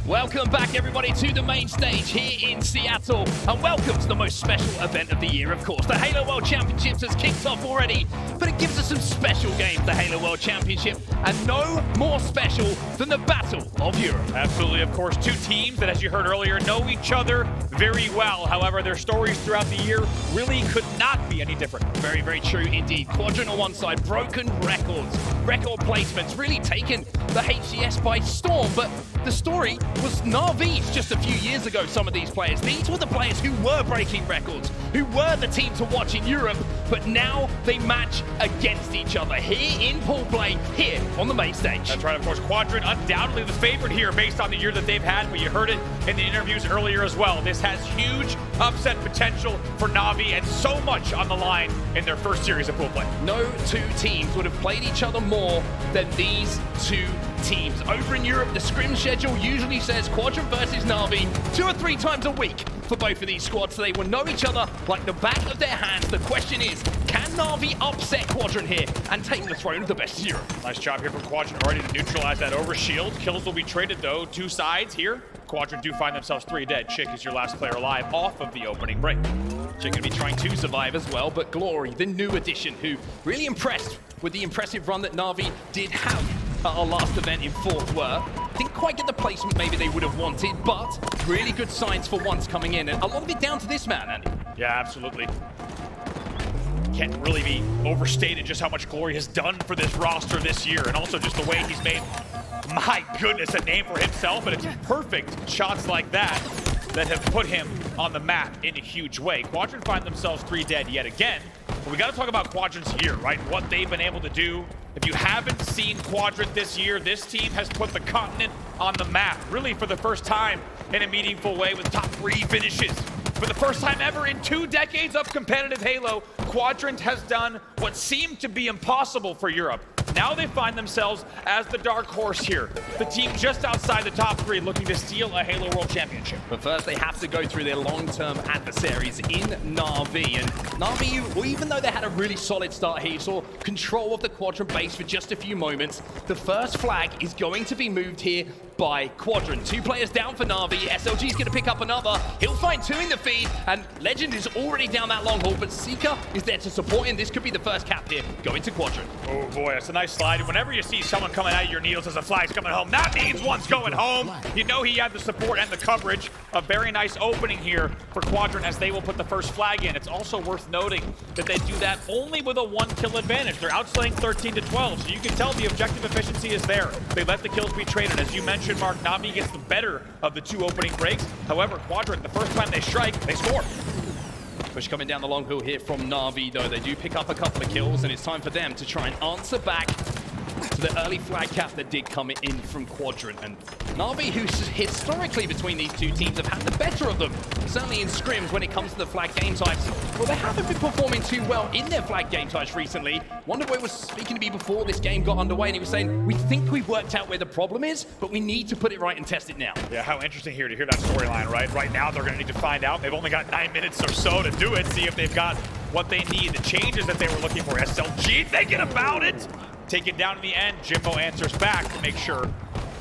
Welcome back, everybody, to the main stage here in Seattle, and welcome to the most special event of the year, of course. The Halo World Championships has kicked off already, but it gives us some special games, the Halo World Championship, and no more special than the Battle of Europe. Absolutely, of course, two teams that, as you heard earlier, know each other very well. However, their stories throughout the year really could not be any different. Very, very true indeed. Quadrant on one side, broken records, record placements, really taken the HCS by storm, but the story was NaVi's just a few years ago, some of these players. These were the players who were breaking records, who were the team to watch in Europe, but now they match against each other here in pool play, here on the main stage. That's right, of course, Quadrant undoubtedly the favorite here based on the year that they've had, but you heard it in the interviews earlier as well. This has huge upset potential for NaVi and so much on the line in their first series of pool play. No two teams would have played each other more than these two teams. Over in Europe, the scrim schedule usually says Quadrant versus NaVi 2 or 3 times a week for both of these squads, so they will know each other like the back of their hands. The question is, can NaVi upset Quadrant here and take the throne of the best of Europe? Nice job here from Quadrant, ready to neutralize that overshield. Kills will be traded though, 2 sides here. Quadrant do find themselves 3 dead. TchiK is your last player alive off of the opening break. TchiK gonna be trying to survive as well, but Glory, the new addition, who really impressed with the impressive run that NaVi did have at our last event in Fort Worth. Didn't quite get the placement maybe they would have wanted, but really good signs for once coming in. And a lot of it down to this man, Andy. Yeah, absolutely. Can't really be overstated just how much Glory has done for this roster this year, and also just the way he's made, my goodness, a name for himself, and it's perfect shots like that that have put him on the map in a huge way. Quadrant find themselves 3 dead yet again, but we got to talk about Quadrant's year, right? What they've been able to do. If you haven't seen Quadrant this year, this team has put the continent on the map, really for the first time in a meaningful way with top 3 finishes. For the first time ever in 2 decades of competitive Halo, Quadrant has done what seemed to be impossible for Europe. Now they find themselves as the dark horse here. The team just outside the top 3 looking to steal a Halo World Championship. But first they have to go through their long-term adversaries in NaVi. And NaVi, even though they had a really solid start here, saw control of the Quadrant base for just a few moments. The first flag is going to be moved here by Quadrant. 2 players down for NaVi. SLG is going to pick up another. He'll find 2 in the feed, and Lqgend is already down that long haul, but Sica is there to support him. This could be the first cap here going to Quadrant. Oh boy, that's a nice slide. Whenever you see someone coming out of your needles as a flag's coming home, that means one's going home. You know he had the support and the coverage. A very nice opening here for Quadrant as they will put the first flag in. It's also worth noting that they do that only with a 1-kill advantage. They're outslaying 13-12, so you can tell the objective efficiency is there. They let the kills be traded. As you mentioned, Mark, NaVi gets the better of the 2 opening breaks. However, Quadrant, the first time they strike, they score. Push coming down the long hill here from NaVi, though. They do pick up a couple of kills, and it's time for them to try and answer back to the early flag cap that did come in from Quadrant. And NaVi, who's historically between these two teams, have had the better of them, certainly in scrims when it comes to the flag game types. Well, they haven't been performing too well in their flag game types recently. Wonderboy was speaking to me before this game got underway, and he was saying, we think we've worked out where the problem is, but we need to put it right and test it now. Yeah, how interesting here to hear that storyline, right? Right now, they're going to need to find out. They've only got 9 minutes or so to do it, see if they've got what they need, the changes that they were looking for. SLG thinking about it. Take it down in the end. Jimbo answers back to make sure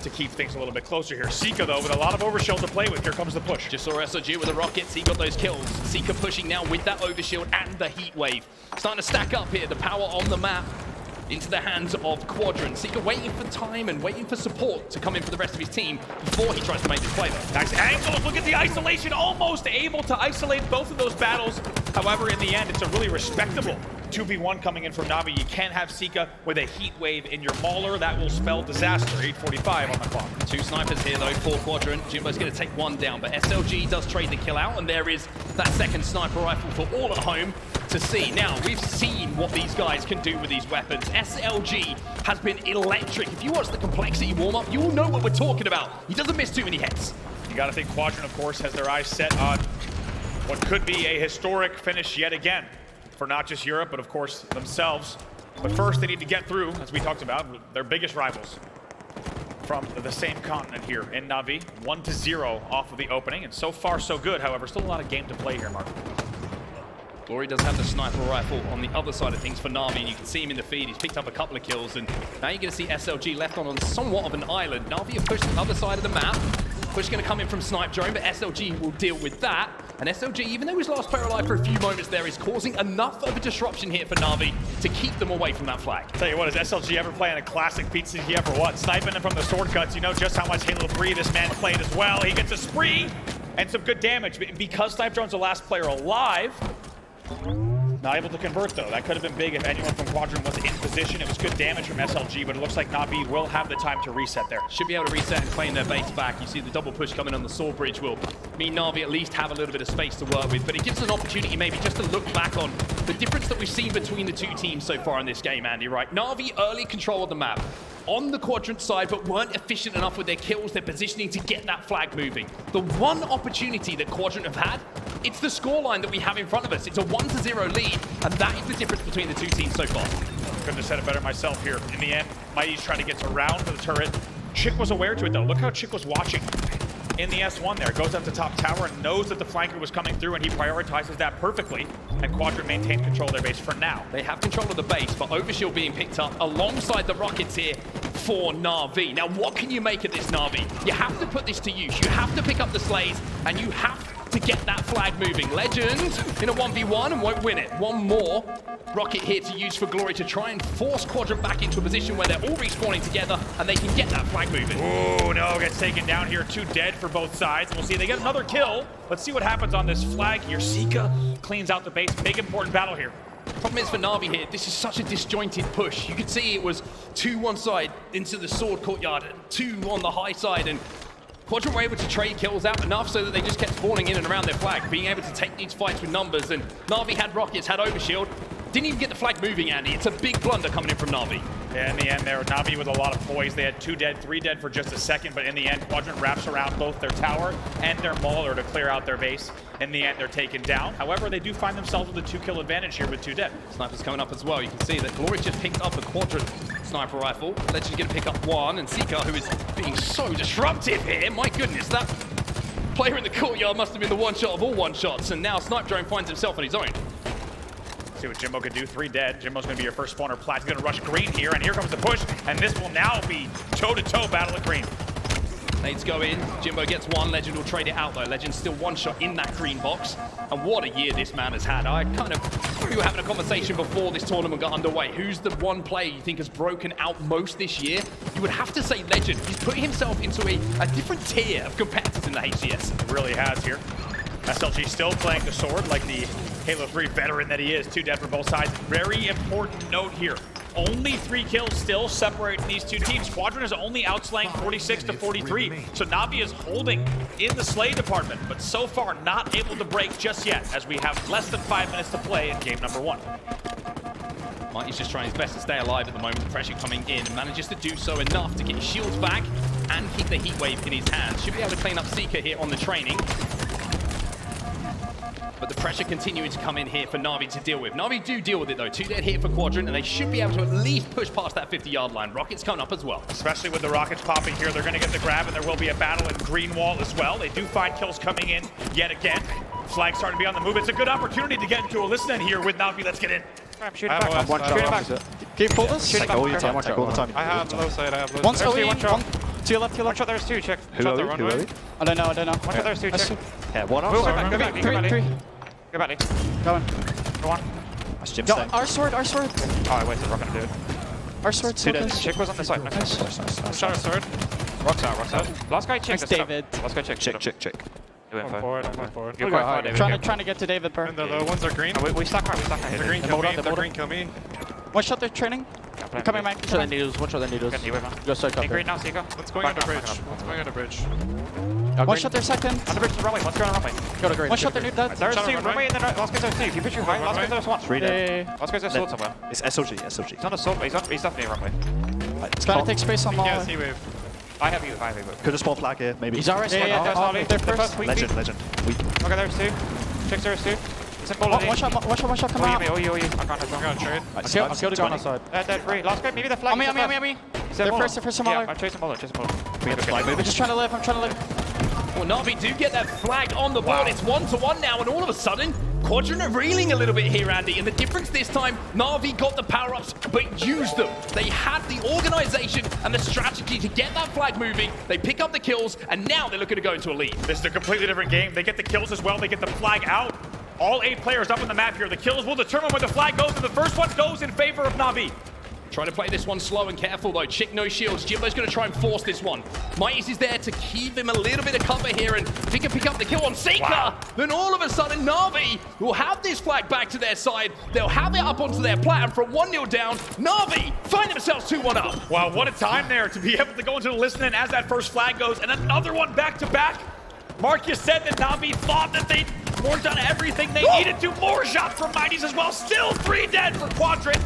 to keep things a little bit closer here. Sica, though, with a lot of overshield to play with. Here comes the push. Just saw SLG with the rockets. He got those kills. Sica pushing now with that overshield and the heat wave. Starting to stack up here. The power on the map into the hands of Quadrant. Sica waiting for time and waiting for support to come in for the rest of his team before he tries to make this play, though. Nice angles. Look at the isolation. Almost able to isolate both of those battles. However, in the end, it's a really respectable 2v1 coming in from NaVi. You can't have Sica with a heat wave in your mauler. That will spell disaster. 8:45 on the clock. 2 snipers here, though, for Quadrant. Jimbo's going to take 1 down, but SLG does trade the kill out, and there is that second sniper rifle for all at home to see. Now, we've seen what these guys can do with these weapons. SLG has been electric. If you watch the complexity warm-up, you will know what we're talking about. He doesn't miss too many hits. You got to think Quadrant, of course, has their eyes set on what could be a historic finish yet again for not just Europe, but of course themselves. But first they need to get through, as we talked about, their biggest rivals from the same continent here in NaVi. 1-0 off of the opening, and so far so good. However, still a lot of game to play here, Mark. Glory does have the sniper rifle on the other side of things for NaVi, and you can see him in the feed. He's picked up a couple of kills, and now you're going to see SLG left on somewhat of an island. NaVi have pushed the other side of the map. Push going to come in from Snipedrone, but SLG will deal with that. And SLG, even though he's last player alive for a few moments there, is causing enough of a disruption here for NaVi to keep them away from that flag. Tell you what, is SLG ever playing a classic pizza he ever what? Sniping him from the sword cuts, you know just how much Halo 3 this man played as well. He gets a spree and some good damage. Because Snipedrone's the last player alive, not able to convert though. That could have been big if anyone from Quadrant was in position. It was good damage from SLG, but it looks like NaVi will have the time to reset there. Should be able to reset and claim their base back. You see the double push coming on the sword bridge will mean NaVi at least have a little bit of space to work with, but it gives an opportunity maybe just to look back on the difference that we've seen between the two teams so far in this game, Andy, right? NaVi early control of the map on the Quadrant side, but weren't efficient enough with their kills, their positioning to get that flag moving. The one opportunity that Quadrant have had, it's the scoreline that we have in front of us. It's a 1-0 lead, and that is the difference between the two teams so far. Couldn't have said it better myself here. In the end, zMightys trying to get around for the turret. TchiK was aware to it though. Look how TchiK was watching in the S1 there. Goes up to top tower and knows that the flanker was coming through, and he prioritizes that perfectly. And Quadrant maintained control of their base for now. They have control of the base, but Overshield being picked up alongside the rockets here for NaVi. Now, what can you make of this, NaVi? You have to put this to use. You have to pick up the slays, and you have to get that flag moving. Lqgend in a 1v1 and won't win it. One more rocket here to use for Glory to try and force Quadrant back into a position where they're all respawning together and they can get that flag moving. Oh no, gets taken down here. 2 dead for both sides. And we'll see if they get another kill. Let's see what happens on this flag here. Sica cleans out the base. Big important battle here. Problem is for NaVi here, this is such a disjointed push. You could see it was 2 one side into the sword courtyard, and 2 on the high side, and Quadrant were able to trade kills out enough so that they just kept spawning in and around their flag, being able to take these fights with numbers. And NaVi had rockets, had overshield, didn't even get the flag moving, Andy. It's a big blunder coming in from NaVi. Yeah, in the end there, NaVi with a lot of poise. They had 2 dead, 3 dead for just a second, but in the end, Quadrant wraps around both their tower and their mauler to clear out their base. In the end, they're taken down. However, they do find themselves with a 2-kill advantage here with 2 dead. Snipers coming up as well. You can see that Glory just picked up a Quadrant sniper rifle. Lqgend going to pick up 1, and Sica, who is being so disruptive here. My goodness, that player in the courtyard must have been the one-shot of all one-shots, and now Snipedrone finds himself on his own. See what Jimbo can do. 3 dead. Jimbo's going to be your first spawner. Plat's going to rush green here, and here comes the push, and this will now be toe-to-toe battle at green. Nades go in, Jimbo gets 1, Lqgend will trade it out though. Lqgend still 1 shot in that green box. And what a year this man has had. We were having a conversation before this tournament got underway. Who's the one player you think has broken out most this year? You would have to say Lqgend. He's putting himself into a different tier of competitors in the HCS. It really has here. SLG still playing the sword like the Halo 3 veteran that he is. 2 dead for both sides. Very important note here. Only 3 kills still separating these 2 teams. Quadrant is only outslaying 46-43. So NaVi is holding in the slay department, but so far not able to break just yet, as we have less than 5 minutes to play in game number 1. He's just trying his best to stay alive at the moment. The pressure coming in. Manages to do so enough to get his shields back and keep the heat wave in his hands. Should be able to clean up Sica here on the training. But the pressure continuing to come in here for NaVi to deal with. NaVi do deal with it though. 2 dead here for Quadrant, and they should be able to at least push past that 50-yard line. Rockets coming up as well. Especially with the rockets popping here, they're going to get the grab, and there will be a battle in green wall as well. They do find kills coming in yet again. Flag starting to be on the move. It's a good opportunity to get into a listen in here with NaVi. Let's get in. I'm shooting back. I'm one shot. Can you pull this? Take all your time. Take all the time. I have low side. I have low One's side. OE, one shot. To your left, to your One left. shot, there's 2, check. Shot the runway. I don't know. One shot, there's 2, check. Yeah, one off. Go back, Three. Go back. Going. Go on. That's Jim's thing. Our sword. Oh, I wasted rocket, dude. Our sword. TchiK was on the side. Nice. Shot a sword. Rocks out. Last guy, TchiK. Thanks, David. Last guy, TchiK. Do I'm info. forward. I'm forward. You're quite far, David. Trying to get to David, bro. And the low ones are green. We stuck hard. The green kill me. The green kill me. One shot, they're training. Coming, Mike. One shot the needles, one shot the needles. Go start up. Green now, Sica. Let's go under bridge. Let's go under bridge. One shot, they're second. On the bridge to the runway. Let's go on the runway. Go to green. One shot, they're new dead. There's Shot 2. on Runway, and then last guy's there's 2. If you pitch you high, last guy's there's 1. 3 dead. Last guy's there's sword somewhere. It's SLG. He's on the sword. He's definitely runway. It's gotta take space on Yeah, Mauler. C wave. I have you. Could have spawned flag here, maybe. He's alright. Yeah, they're first. Lqgend. Weak. Okay, there's 2. TchiK, there's 2. It's in One shot, come out. Oh, you. I can't I'm gonna trade. I'll kill the gun outside. Dead free. Last guy, maybe the flag. On me. They're first on Yeah, Mauler. I'm chasing Mauler. I'm just trying to live. Well, NaVi do get that flag on the board. It's 1-1 now, and all of a sudden, Quadrant are reeling a little bit here, Andy, and the difference this time, NaVi got the power-ups, but used them. They had the organization and the strategy to get that flag moving. They pick up the kills, and now they're looking to go into a lead. This is a completely different game. They get the kills as well. They get the flag out. All 8 players up on the map here. The kills will determine where the flag goes, and the first one goes in favor of NaVi. Trying to play this one slow and careful though. TchiK no shields. Jimbo's going to try and force this one. zMightys is there to keep him a little bit of cover here, and if he can pick up the kill on Sica, Wow. then all of a sudden NaVi will have this flag back to their side. They'll have it up onto their plat, and from 1-0 down, NaVi find themselves 2-1 up. Wow, what a time there to be able to go into the listening as that first flag goes, and another one back to back. Marcus said that NaVi thought that they'd more done everything they needed to. More shots from zMightys as well. Still 3 dead for Quadrant.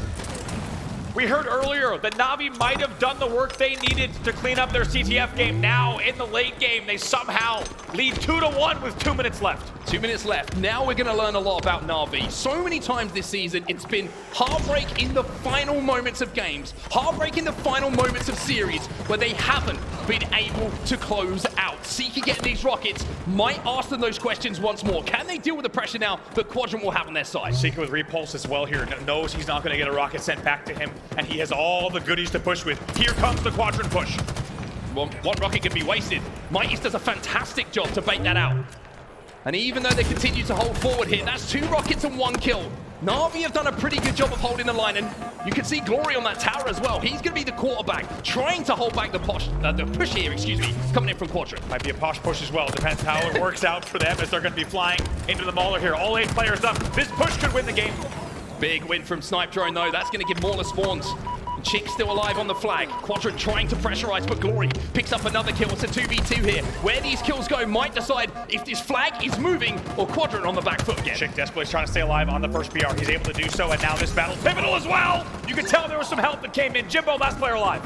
We heard earlier that NaVi might have done the work they needed to clean up their CTF game. Now, in the late game, they somehow lead 2-1 with 2 minutes left. 2 minutes left. Now we're going to learn a lot about NaVi. So many times this season, it's been heartbreak in the final moments of games, heartbreak in the final moments of series, where they haven't been able to close out. Sica getting these rockets might ask them those questions once more. Can they deal with the pressure now that Quadrant will have on their side? Sica with repulse as well here. Knows he's not going to get a rocket sent back to him, and he has all the goodies to push with. Here comes the Quadrant push. One rocket can be wasted. zMightys does a fantastic job to bait that out. And even though they continue to hold forward here, that's 2 rockets and 1 kill. NaVi have done a pretty good job of holding the line, and you can see Glory on that tower as well. He's going to be the quarterback, trying to hold back the push here, coming in from Quadrant. Might be a posh push as well. Depends how it works out for them as they're going to be flying into the mauler here. All 8 players up. This push could win the game. Big win from Snipedrone though. That's going to give Mauler spawns. TchiK still alive on the flag. Quadrant trying to pressurize, but Glory picks up another kill. It's a 2v2 here. Where these kills go might decide if this flag is moving or Quadrant on the back foot again. TchiK desperately trying to stay alive on the first BR. He's able to do so, and now this battle's pivotal as well. You can tell there was some help that came in. Jimbo, last player alive.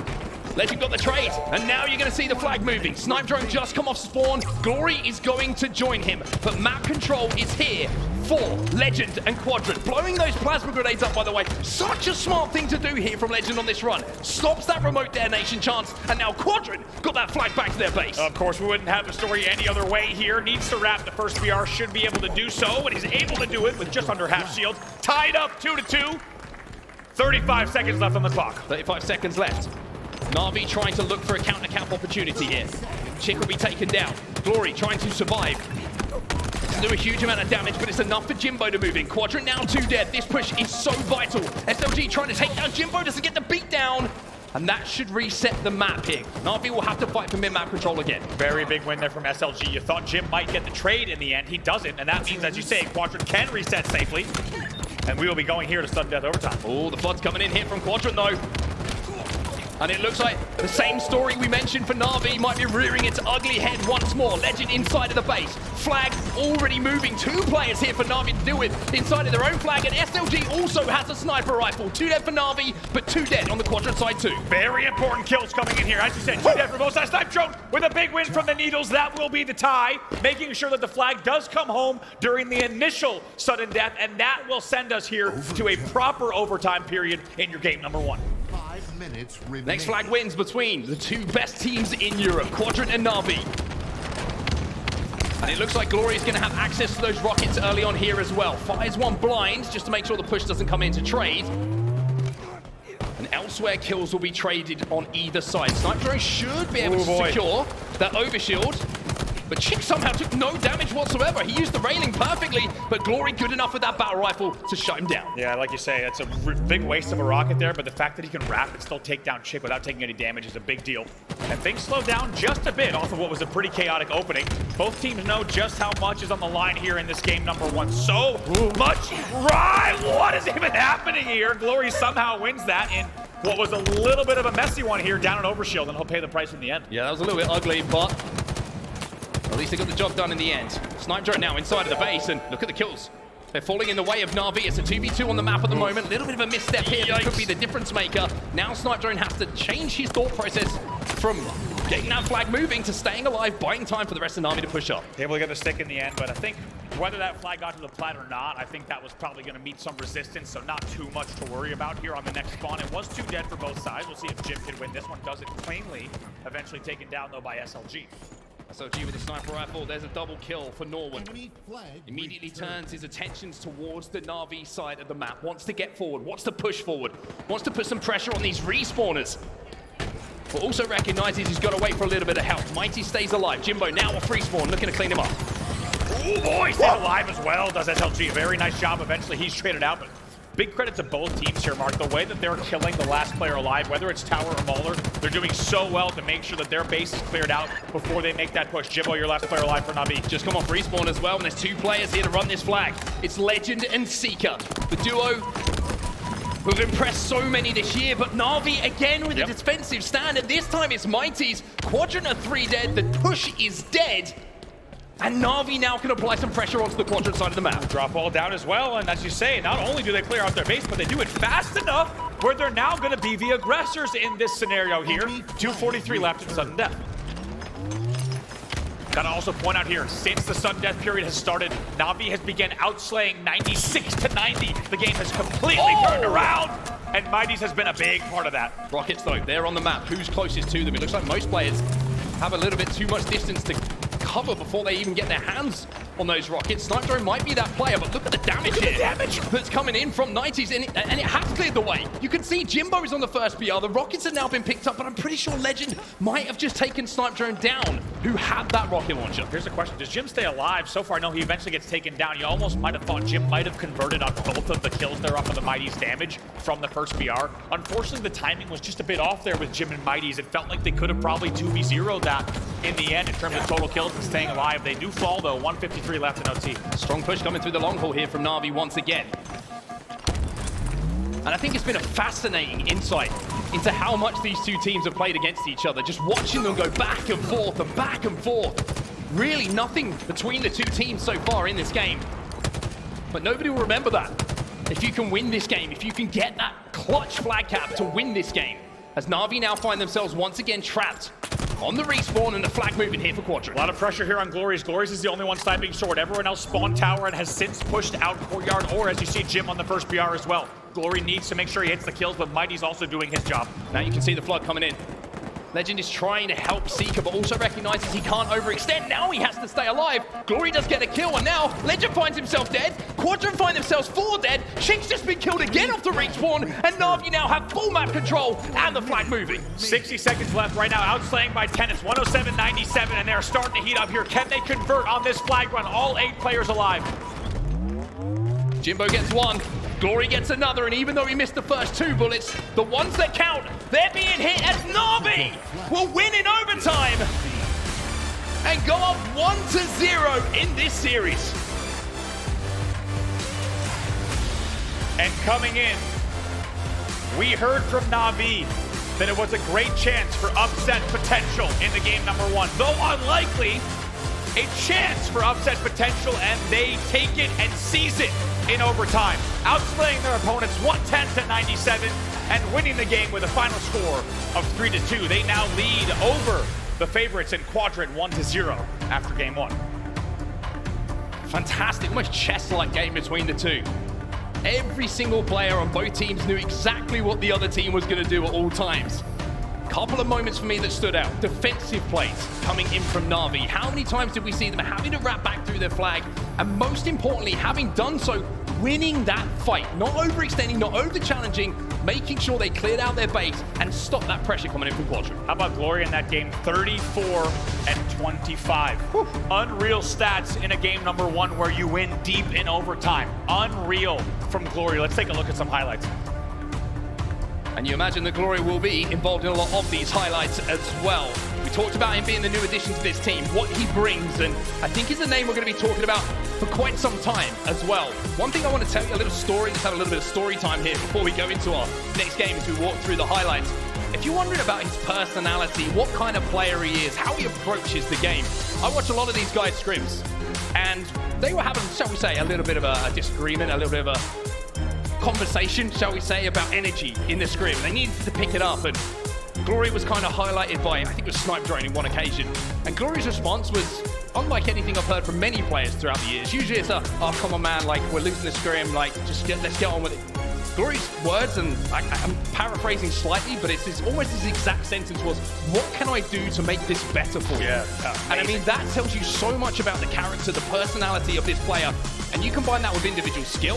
Lqgend got the trade, and now you're going to see the flag moving. Snipedrone just come off spawn. Glory is going to join him, but map control is here for Lqgend and Quadrant. Blowing those plasma grenades up, by the way, such a smart thing to do here from Lqgend on this run. Stops that remote detonation chance, and now Quadrant got that flag back to their base. Of course, we wouldn't have the story any other way here. Needs to wrap the first BR, should be able to do so, and he's able to do it with just under half shield. Tied up 2-2. 35 seconds left on the clock. 35 seconds left. NaVi trying to look for a counter-camp opportunity here. TchiK will be taken down. Glory trying to survive. Doesn't do a huge amount of damage, but it's enough for Jimbo to move in. Quadrant now 2 dead. This push is so vital. SLG trying to take down Jimbo, doesn't get the beat down. And that should reset the map here. NaVi will have to fight for mid-map control again. Very big win there from SLG. You thought Jim might get the trade in the end. He doesn't, and that means, as you say, Quadrant can reset safely. And we will be going here to sudden death overtime. Oh, the flood's coming in here from Quadrant, though. And it looks like the same story we mentioned for NaVi might be rearing its ugly head once more. Lqgend inside of the base. Flag already moving. 2 players here for NaVi to deal with inside of their own flag. And SLG also has a sniper rifle. 2 dead for NaVi, but 2 dead on the Quadrant side too. Very important kills coming in here. As you said, 2 dead for both sides. Snipedrone with a big win from the Needles. That will be the tie, making sure that the flag does come home during the initial sudden death. And that will send us here to a proper overtime period in your game number 1. 5 minutes remain. Next flag wins between the 2 best teams in Europe, Quadrant and NaVi. And it looks like Glory is going to have access to those rockets early on here as well. Fires 1 blind just to make sure the push doesn't come into trade. And elsewhere, kills will be traded on either side. Snipedrone should be able to secure that overshield. But TchiK somehow took no damage whatsoever. He used the railing perfectly, but Glory good enough with that battle rifle to shut him down. Yeah, like you say, it's a big waste of a rocket there, but the fact that he can wrap and still take down TchiK without taking any damage is a big deal. And things slow down just a bit off of what was a pretty chaotic opening. Both teams know just how much is on the line here in this game number 1. So much. Right, what is even happening here? Glory somehow wins that in what was a little bit of a messy one here down an overshield, and he'll pay the price in the end. Yeah, that was a little bit ugly, but at least they got the job done in the end. Snipedrone now inside of the base, and look at the kills. They're falling in the way of NaVi. It's a 2v2 on the map at the moment. A little bit of a misstep here that could be the difference maker. Now Snipedrone has to change his thought process from getting that flag moving to staying alive, buying time for the rest of NaVi to push up. Able to get the stick in the end, but I think whether that flag got to the plat or not, I think that was probably going to meet some resistance, so not too much to worry about here on the next spawn. It was 2 dead for both sides. We'll see if Jim can win. This one does it cleanly, eventually taken down, though, by SLG. SLG with his sniper rifle, there's a double kill for Norwood. Immediately turns his attentions towards the NaVi side of the map, wants to get forward, wants to push forward, wants to put some pressure on these respawners. But also recognizes he's got to wait for a little bit of help. Mighty stays alive. Jimbo now a free spawn, looking to clean him up. Oh boy, stays alive as well, does SLG. Very nice job. Eventually he's traded out, but big credit to both teams here, Mark. The way that they're killing the last player alive, whether it's Tower or Mauler, they're doing so well to make sure that their base is cleared out before they make that push. Jimbo, your last player alive for NaVi. Just come off respawn as well, and there's two players here to run this flag. It's Lqgend and Sica, the duo who've impressed so many this year, but NaVi again with a defensive stand, and this time it's Mighty's. Quadrant are 3 dead, the push is dead, and NaVi now can apply some pressure onto the Quadrant side of the map. Drop all down as well, and as you say, not only do they clear out their base, but they do it fast enough where they're now going to be the aggressors in this scenario here. 2:43 left in sudden death. Gotta also point out here, since the sudden death period has started, NaVi has begun outslaying 96-90. The game has completely turned around, and Mighty's has been a big part of that. Rockets though, they're on the map. Who's closest to them? It looks like most players have a little bit too much distance to cover before they even get their hands on those rockets. Snipedrone might be that player, but look at the damage here. That's coming in from 90s, and it has cleared the way. You can see Jimbo is on the first BR. The rockets have now been picked up, but I'm pretty sure Lqgend might have just taken Snipedrone down, who had that rocket launcher. Here's the question, does Jim stay alive? So far, no, he eventually gets taken down. You almost might have thought Jim might have converted on both of the kills there off of the Mighty's damage from the first BR. Unfortunately, the timing was just a bit off there with Jim and Mighty's. It felt like they could have probably 2v0'd that in the end in terms of total kills and staying alive. They do fall though, 1:53 left in OT. Strong push coming through the long haul here from NaVi once again. And I think it's been a fascinating insight into how much these two teams have played against each other. Just watching them go back and forth and back and forth. Really nothing between the two teams so far in this game. But nobody will remember that. If you can win this game, if you can get that clutch flag cap to win this game, as NaVi now find themselves once again trapped on the respawn and the flag moving here for Quadrant. A lot of pressure here on GloryGGz. GloryGGz is the only one sniping short. Everyone else spawned tower and has since pushed out courtyard, or as you see, Jim on the first BR as well. Glory needs to make sure he hits the kills, but Mighty's also doing his job. Now you can see the flood coming in. Lqgend is trying to help Sica, but also recognizes he can't overextend. Now he has to stay alive. Glory does get a kill, and now Lqgend finds himself dead. Quadrant find themselves 4 dead. TchiK's just been killed again off the respawn, and NaVi now have full map control and the flag moving. 60 seconds left right now, outslaying by 10. It's 107-97, and they're starting to heat up here. Can they convert on this flag run? All 8 players alive. Jimbo gets 1. Glory gets another, and even though he missed the first 2 bullets, the ones that count, they're being hit as NaVi will win in overtime and go up 1-0 in this series. And coming in, we heard from NaVi that it was a great chance for upset potential in the game number 1. Though unlikely, a chance for upset potential, and they take it and seize it in overtime, outslaying their opponents 110-97 and winning the game with a final score of 3-2. They now lead over the favorites in Quadrant 1-0 after game 1. Fantastic, almost chess-like game between the two. Every single player on both teams knew exactly what the other team was going to do at all times. Couple of moments for me that stood out. Defensive plays coming in from NaVi. How many times did we see them having to wrap back through their flag? And most importantly, having done so, winning that fight. Not overextending, not over-challenging, making sure they cleared out their base and stopped that pressure coming in from Quadrant. How about Glory in that game? 34-25. Whew. Unreal stats in a game number 1 where you win deep in overtime. Unreal from Glory. Let's take a look at some highlights. And you imagine that Glory will be involved in a lot of these highlights as well. We talked about him being the new addition to this team, what he brings, and I think he's a name we're going to be talking about for quite some time as well. One thing I want to tell you, a little story, let's have a little bit of story time here before we go into our next game as we walk through the highlights. If you're wondering about his personality, what kind of player he is, how he approaches the game, I watch a lot of these guys' scrims, and they were having, shall we say, a little bit of a disagreement, a little bit of a conversation, shall we say, about energy in the scrim. They needed to pick it up, and Glory was kind of highlighted by, I think it was Snipedrone in one occasion. And Glory's response was unlike anything I've heard from many players throughout the years. Usually it's oh, come on man, like, we're losing the scrim, like, let's get on with it. Glory's words, and I'm paraphrasing slightly, but it's almost his exact sentence was, what can I do to make this better for you? Yeah, and I mean, that tells you so much about the character, the personality of this player, and you combine that with individual skill,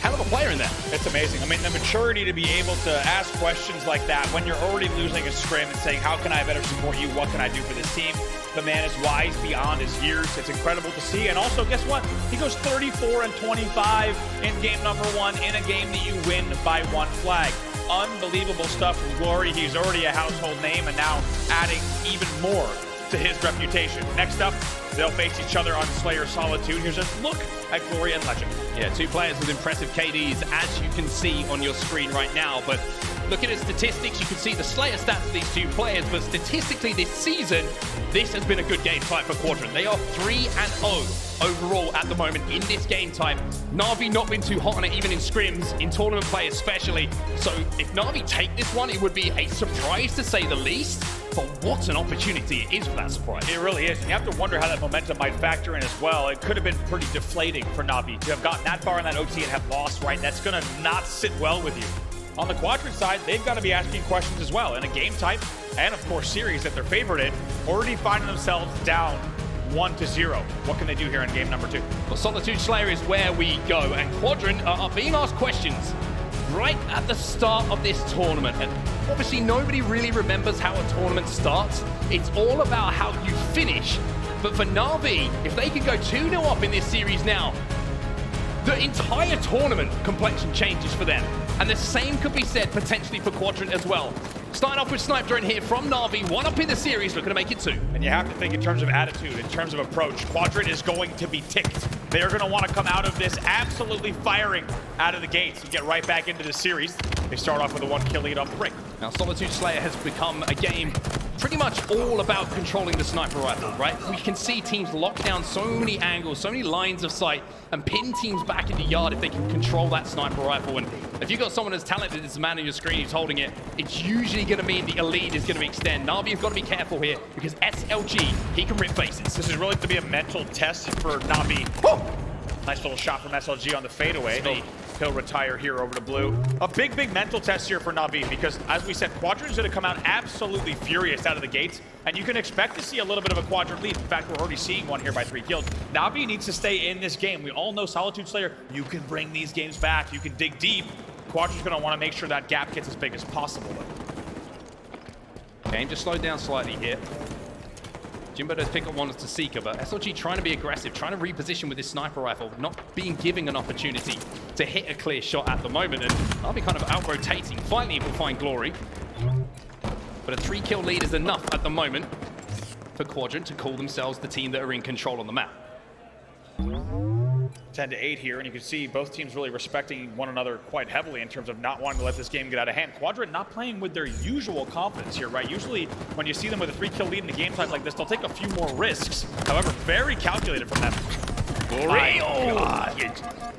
hell of a player in there. It's amazing. I mean, the maturity to be able to ask questions like that when you're already losing a scrim and saying, how can I better support you? What can I do for this team? The man is wise beyond his years. It's incredible to see. And also, guess what? He goes 34 and 25 in game number 1 in a game that you win by 1 flag. Unbelievable stuff from Glory. He's already a household name and now adding even more to his reputation. Next up, they'll face each other on Slayer Solitude. Here's a look at Glory and Legend. Yeah, 2 players with impressive KDs, as you can see on your screen right now. But look at the statistics. You can see the Slayer stats of these 2 players. But statistically this season, this has been a good game type for Quadrant. They are 3-0 overall at the moment in this game type. NaVi not been too hot on it, even in scrims, in tournament play especially. So if NaVi take this one, it would be a surprise to say the least. But what an opportunity it is for that surprise. It really is. And you have to wonder how that momentum might factor in as well. It could have been pretty deflating for NaVi to have gotten that far in that OT and have lost, right? That's going to not sit well with you. On the Quadrant side, they've got to be asking questions as well. In a game type, and of course series that they're favored in, already finding themselves down 1-0. What can they do here in game number 2? Well, Solitude Slayer is where we go. And Quadrant are being asked questions right at the start of this tournament. And obviously nobody really remembers how a tournament starts. It's all about how you finish. But for NaVi, if they can go 2-0 up in this series now, the entire tournament complexion changes for them. And the same could be said potentially for Quadrant as well. Starting off with Snipedrone here from NaVi, 1 up in the series, looking to make it 2. And you have to think in terms of attitude, in terms of approach. Quadrant is going to be ticked. They're going to want to come out of this absolutely firing out of the gates and get right back into the series. They start off with a 1-kill lead off the break. Now, Solitude Slayer has become a game pretty much all about controlling the sniper rifle, right? We can see teams lock down so many angles, so many lines of sight, and pin teams back in the yard if they can control that sniper rifle. And if you've got someone as talented as the man on your screen who's holding it, it's usually going to mean the elite is going to extend. NaVi have got to be careful here because SLG, he can rip faces. This is really going to be a mental test for NaVi. Oh! Nice little shot from SLG on the fadeaway. He'll retire here over to blue. A big, big mental test here for NaVi because, as we said, Quadrant's going to come out absolutely furious out of the gates, and you can expect to see a little bit of a Quadrant lead. In fact, we're already seeing one here by 3 kills. NaVi needs to stay in this game. We all know Solitude Slayer, you can bring these games back. You can dig deep. Quadrant's going to want to make sure that gap gets as big as possible. Game just slowed down slightly here. Jimbo does pick up one to Sica, but SLG trying to be aggressive, trying to reposition with his sniper rifle, not being given an opportunity to hit a clear shot at the moment, and I'll be kind of out-rotating. Finally, he'll find Glory. But a 3-kill lead is enough at the moment for Quadrant to call themselves the team that are in control on the map. 10-8 here, and you can see both teams really respecting one another quite heavily in terms of not wanting to let this game get out of hand. Quadrant not playing with their usual confidence here, right? Usually, when you see them with a 3-kill lead in a game type like this, they'll take a few more risks. However, very calculated from them. Glory! Oh,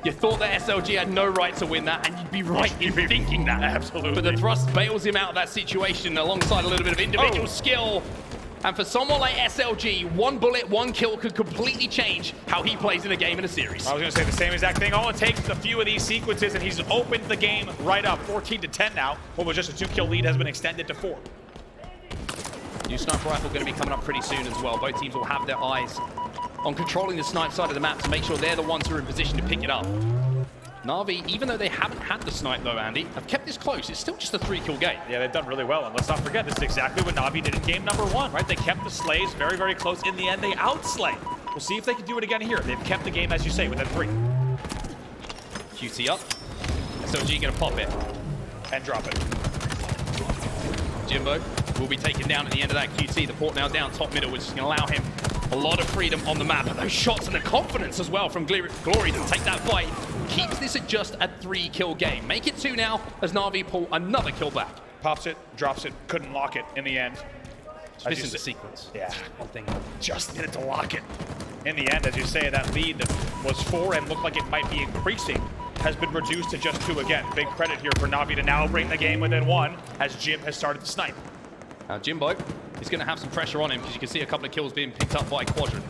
you thought that SLG had no right to win that, and you'd be right in thinking that. Absolutely. But the thrust bails him out of that situation alongside a little bit of individual skill. And for someone like SLG, 1 bullet, 1 kill could completely change how he plays in a game in a series. I was going to say the same exact thing. All it takes is a few of these sequences, and he's opened the game right up. 14-10 now. What was just a 2-kill lead has been extended to 4. New sniper rifle going to be coming up pretty soon as well. Both teams will have their eyes on controlling the snipe side of the map to make sure they're the ones who are in position to pick it up. NaVi, even though they haven't had the snipe though, Andy, have kept this close. It's still just a 3-kill game. Yeah, they've done really well. And let's not forget, this is exactly what NaVi did in game number 1, right? They kept the slays very, very close. In the end, they outslay. We'll see if they can do it again here. They've kept the game, as you say, within 3. QT up. SLG going to pop it. And drop it. Jimbo will be taken down at the end of that QT. The port now down top middle, which is going to allow him a lot of freedom on the map. And those shots and the confidence as well from Glory to take that fight keeps this at just a 3-kill game. Make it 2 now as NaVi pull another kill back. Pops it, drops it, couldn't lock it in the end. This is the sequence. Yeah. One thing. Just needed to lock it. In the end, as you say, that lead that was 4 and looked like it might be increasing has been reduced to just 2 again. Big credit here for NaVi to now bring the game within 1 as Jim has started to snipe. Now Jimbo is going to have some pressure on him because you can see a couple of kills being picked up by Quadrant.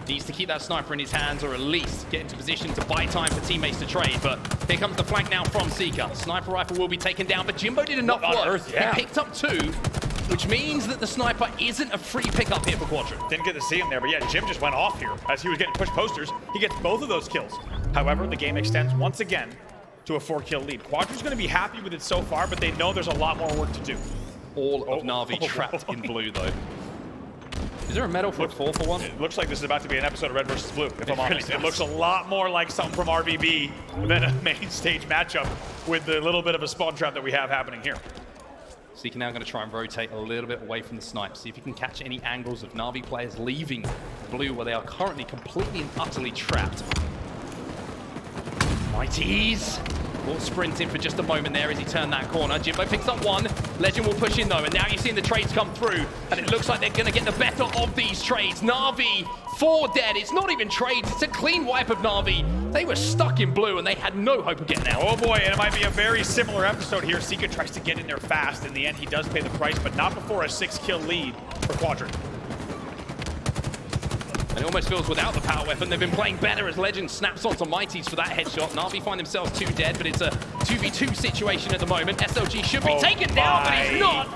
Needs to keep that sniper in his hands, or at least get into position to buy time for teammates to trade. But here comes the flank now from Sica. Sniper rifle will be taken down, but Jimbo did enough What on work. earth? Yeah. He picked up 2, which means that the sniper isn't a free pickup here for Quadrant. Didn't get to see him there, but yeah, Jim just went off here as he was getting pushed posters. He gets both of those kills. However, the game extends once again to a 4-kill lead. Quadrant's going to be happy with it so far, but they know there's a lot more work to do. All of NaVi trapped in blue, though. Is there a medal for a 4-for-1? It looks like this is about to be an episode of Red vs. Blue, if I'm honest. Really It looks a lot more like something from RBB than a main stage matchup with the little bit of a spawn trap that we have happening here. Sica now going to try and rotate a little bit away from the snipe, see if he can catch any angles of NaVi players leaving blue, where they are currently completely and utterly trapped. zMightys will sprint in for just a moment there as he turned that corner. Jimbo picks up 1. Lqgend will push in though, and now you're seeing the trades come through, and it looks like they're going to get the better of these trades. NaVi, 4 dead. It's not even trades, it's a clean wipe of NaVi. They were stuck in blue and they had no hope of getting out. Oh boy, and it might be a very similar episode here. Sica tries to get in there fast. In the end, he does pay the price, but not before a 6-kill lead for Quadrant. And it almost feels without the power weapon, they've been playing better as Lqgend snaps onto zMightys for that headshot. NaVi find themselves 2 dead, but it's a 2v2 situation at the moment. SLG should be taken down, but he's not.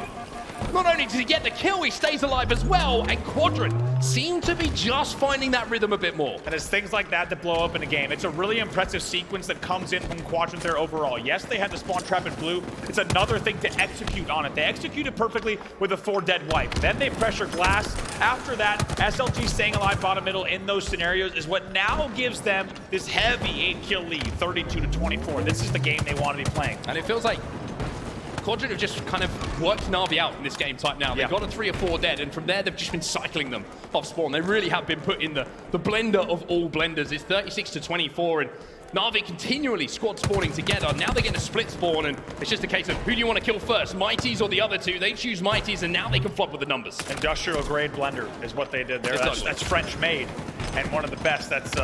Not only does he get the kill, he stays alive as well, and Quadrant seem to be just finding that rhythm a bit more. And it's things like that that blow up in a game. It's a really impressive sequence that comes in from Quadrant there overall. Yes, they had the spawn trap in blue. It's another thing to execute on it. They executed perfectly with a 4-dead wipe. Then they pressure glass. After that, SLG staying alive bottom middle in those scenarios is what now gives them this heavy 8-kill lead, 32-24. This is the game they want to be playing. And it feels like Quadrant have just kind of worked NaVi out in this game type now. They've got a 3 or 4 dead, and from there they've just been cycling them off spawn. They really have been put in the blender of all blenders. It's 36-24, and NaVi continually squad spawning together. Now they're getting a split spawn, and it's just a case of who do you want to kill first, zMightys or the other 2? They choose zMightys, and now they can flop with the numbers. Industrial grade blender is what they did there. That's French made, and one of the best. That's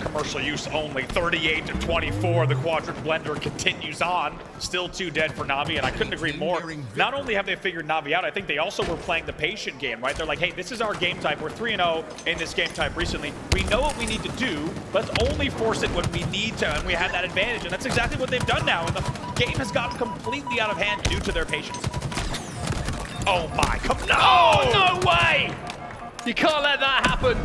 commercial use only. 38-24. The Quadrant blender continues on. Still 2 dead for NaVi, and I couldn't agree more. Not only have they figured NaVi out, I think they also were playing the patient game, right? They're like, hey, this is our game type. We're 3-0 in this game type recently. We know what we need to do. Let's only force it when we need to, and we had that advantage, and that's exactly what they've done now, and the game has gotten completely out of hand due to their patience. Oh my, come on! Oh, no way! You can't let that happen.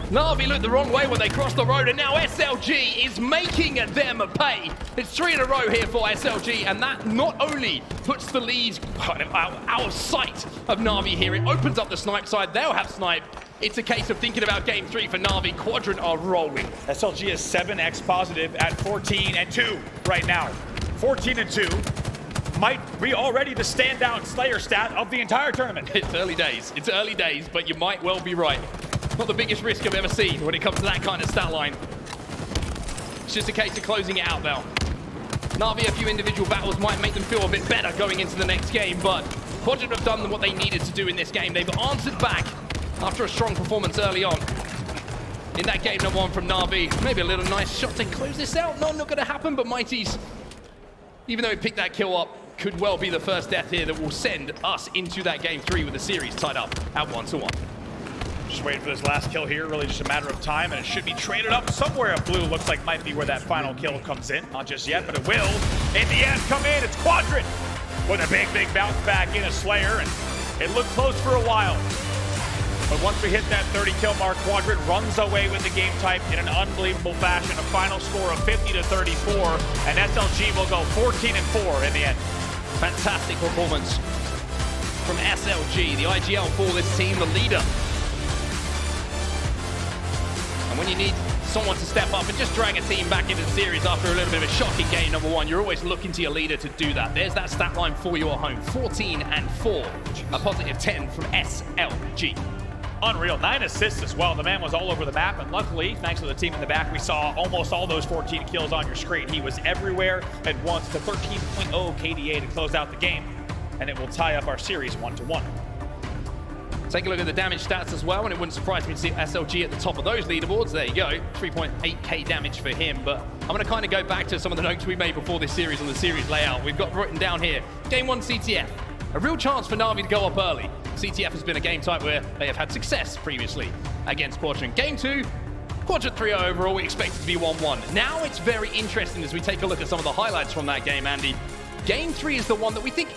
NaVi looked the wrong way when they crossed the road, and now SLG is making them pay. It's 3 in a row here for SLG, and that not only puts the lead kind of out of sight of NaVi here, it opens up the snipe side. They'll have snipe. It's a case of thinking about game 3 for NaVi. Quadrant are rolling. SLG is 7x positive at 14-2 right now. 14-2 might be already the standout Slayer stat of the entire tournament. It's early days, but you might well be right. Not the biggest risk I've ever seen when it comes to that kind of stat line. It's just a case of closing it out now. NaVi, a few individual battles might make them feel a bit better going into the next game, but Quadrant have done what they needed to do in this game. They've answered back after a strong performance early on. In that game number 1 from NaVi, maybe a little nice shot to close this out. Not going to happen, but zMightys, even though he picked that kill up, could well be the first death here that will send us into that game 3 with the series tied up at 1-1. Just waiting for this last kill here, really just a matter of time, and it should be traded up somewhere. Blue looks like might be where that final kill comes in. Not just yet, but it will. In the end, come in, it's Quadrant with a big bounce back in a Slayer, and it looked close for a while. But once we hit that 30-kill mark, Quadrant runs away with the game type in an unbelievable fashion. A final score of 50-34, and SLG will go 14-4 in the end. Fantastic performance from SLG, the IGL for this team, the leader. And when you need someone to step up and just drag a team back into the series after a little bit of a shocking game number 1, you're always looking to your leader to do that. There's that stat line for you at home, 14-4, a positive 10 from SLG. Unreal, 9 assists as well. The man was all over the map, and luckily, thanks to the team in the back, we saw almost all those 14 kills on your screen. He was everywhere at once to 13.0 KDA to close out the game, and it will tie up our series 1-1. Take a look at the damage stats as well, and it wouldn't surprise me to see SLG at the top of those leaderboards. There you go, 3.8k damage for him. But I'm going to kind of go back to some of the notes we made before this series on the series layout. We've got written down here, Game 1 CTF. A real chance for NaVi to go up early. CTF has been a game type where they have had success previously against Quadrant. Game 2, Quadrant 3-0 overall, we expect it to be 1-1. Now it's very interesting as we take a look at some of the highlights from that game, Andy. Game 3 is the one that we think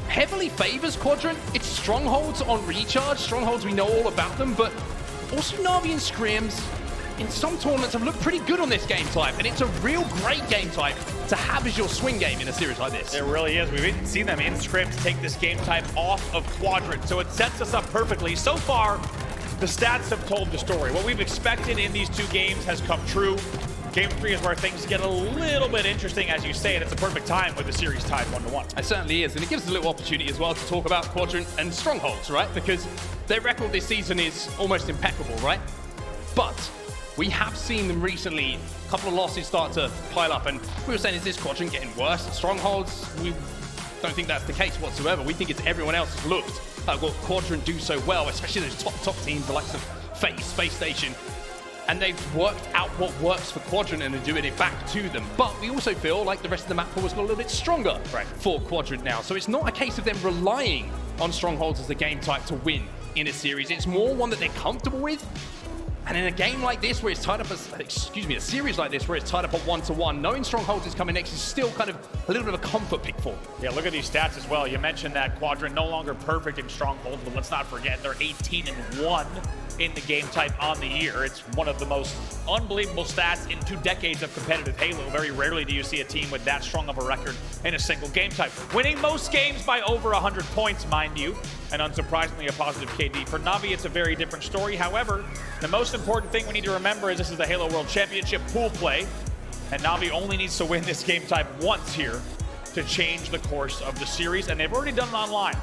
heavily favors Quadrant. It's Strongholds on recharge. Strongholds, we know all about them, but also NaVi and Scrims in some tournaments have looked pretty good on this game type, and it's a real great game type to have as your swing game in a series like this. It really is. We've even seen them in scrims take this game type off of Quadrant, so it sets us up perfectly. So far, the stats have told the story. What we've expected in these two games has come true. Game 3 is where things get a little bit interesting, as you say, and it's a perfect time with the series tied 1-1. It certainly is, and it gives us a little opportunity as well to talk about Quadrant and Strongholds, right? Because their record this season is almost impeccable, right? But we have seen them recently, a couple of losses start to pile up, and we were saying, is this Quadrant getting worse? Strongholds, we don't think that's the case whatsoever. We think it's everyone else has looked at what Quadrant do so well, especially those top teams, the likes of FaZe, Space Station, and they've worked out what works for Quadrant and are doing it back to them. But we also feel like the rest of the map pool has got a little bit stronger for Quadrant now. So it's not a case of them relying on Strongholds as the game type to win in a series. It's more one that they're comfortable with. And in a game like this where it's tied up as, a series like this where it's tied up at 1-1, knowing Strongholds is coming next is still kind of a little bit of a comfort pick for them. Yeah, look at these stats as well. You mentioned that Quadrant no longer perfect in Strongholds, but let's not forget they're 18-1 in the game type on the year. It's one of the most unbelievable stats in 2 decades of competitive Halo. Very rarely do you see a team with that strong of a record in a single game type. Winning most games by over 100 points, mind you, and unsurprisingly a positive KD. For NaVi, it's a very different story. However, the most important thing we need to remember is this is the Halo World Championship pool play, and NaVi only needs to win this game type once here to change the course of the series, and they've already done it online.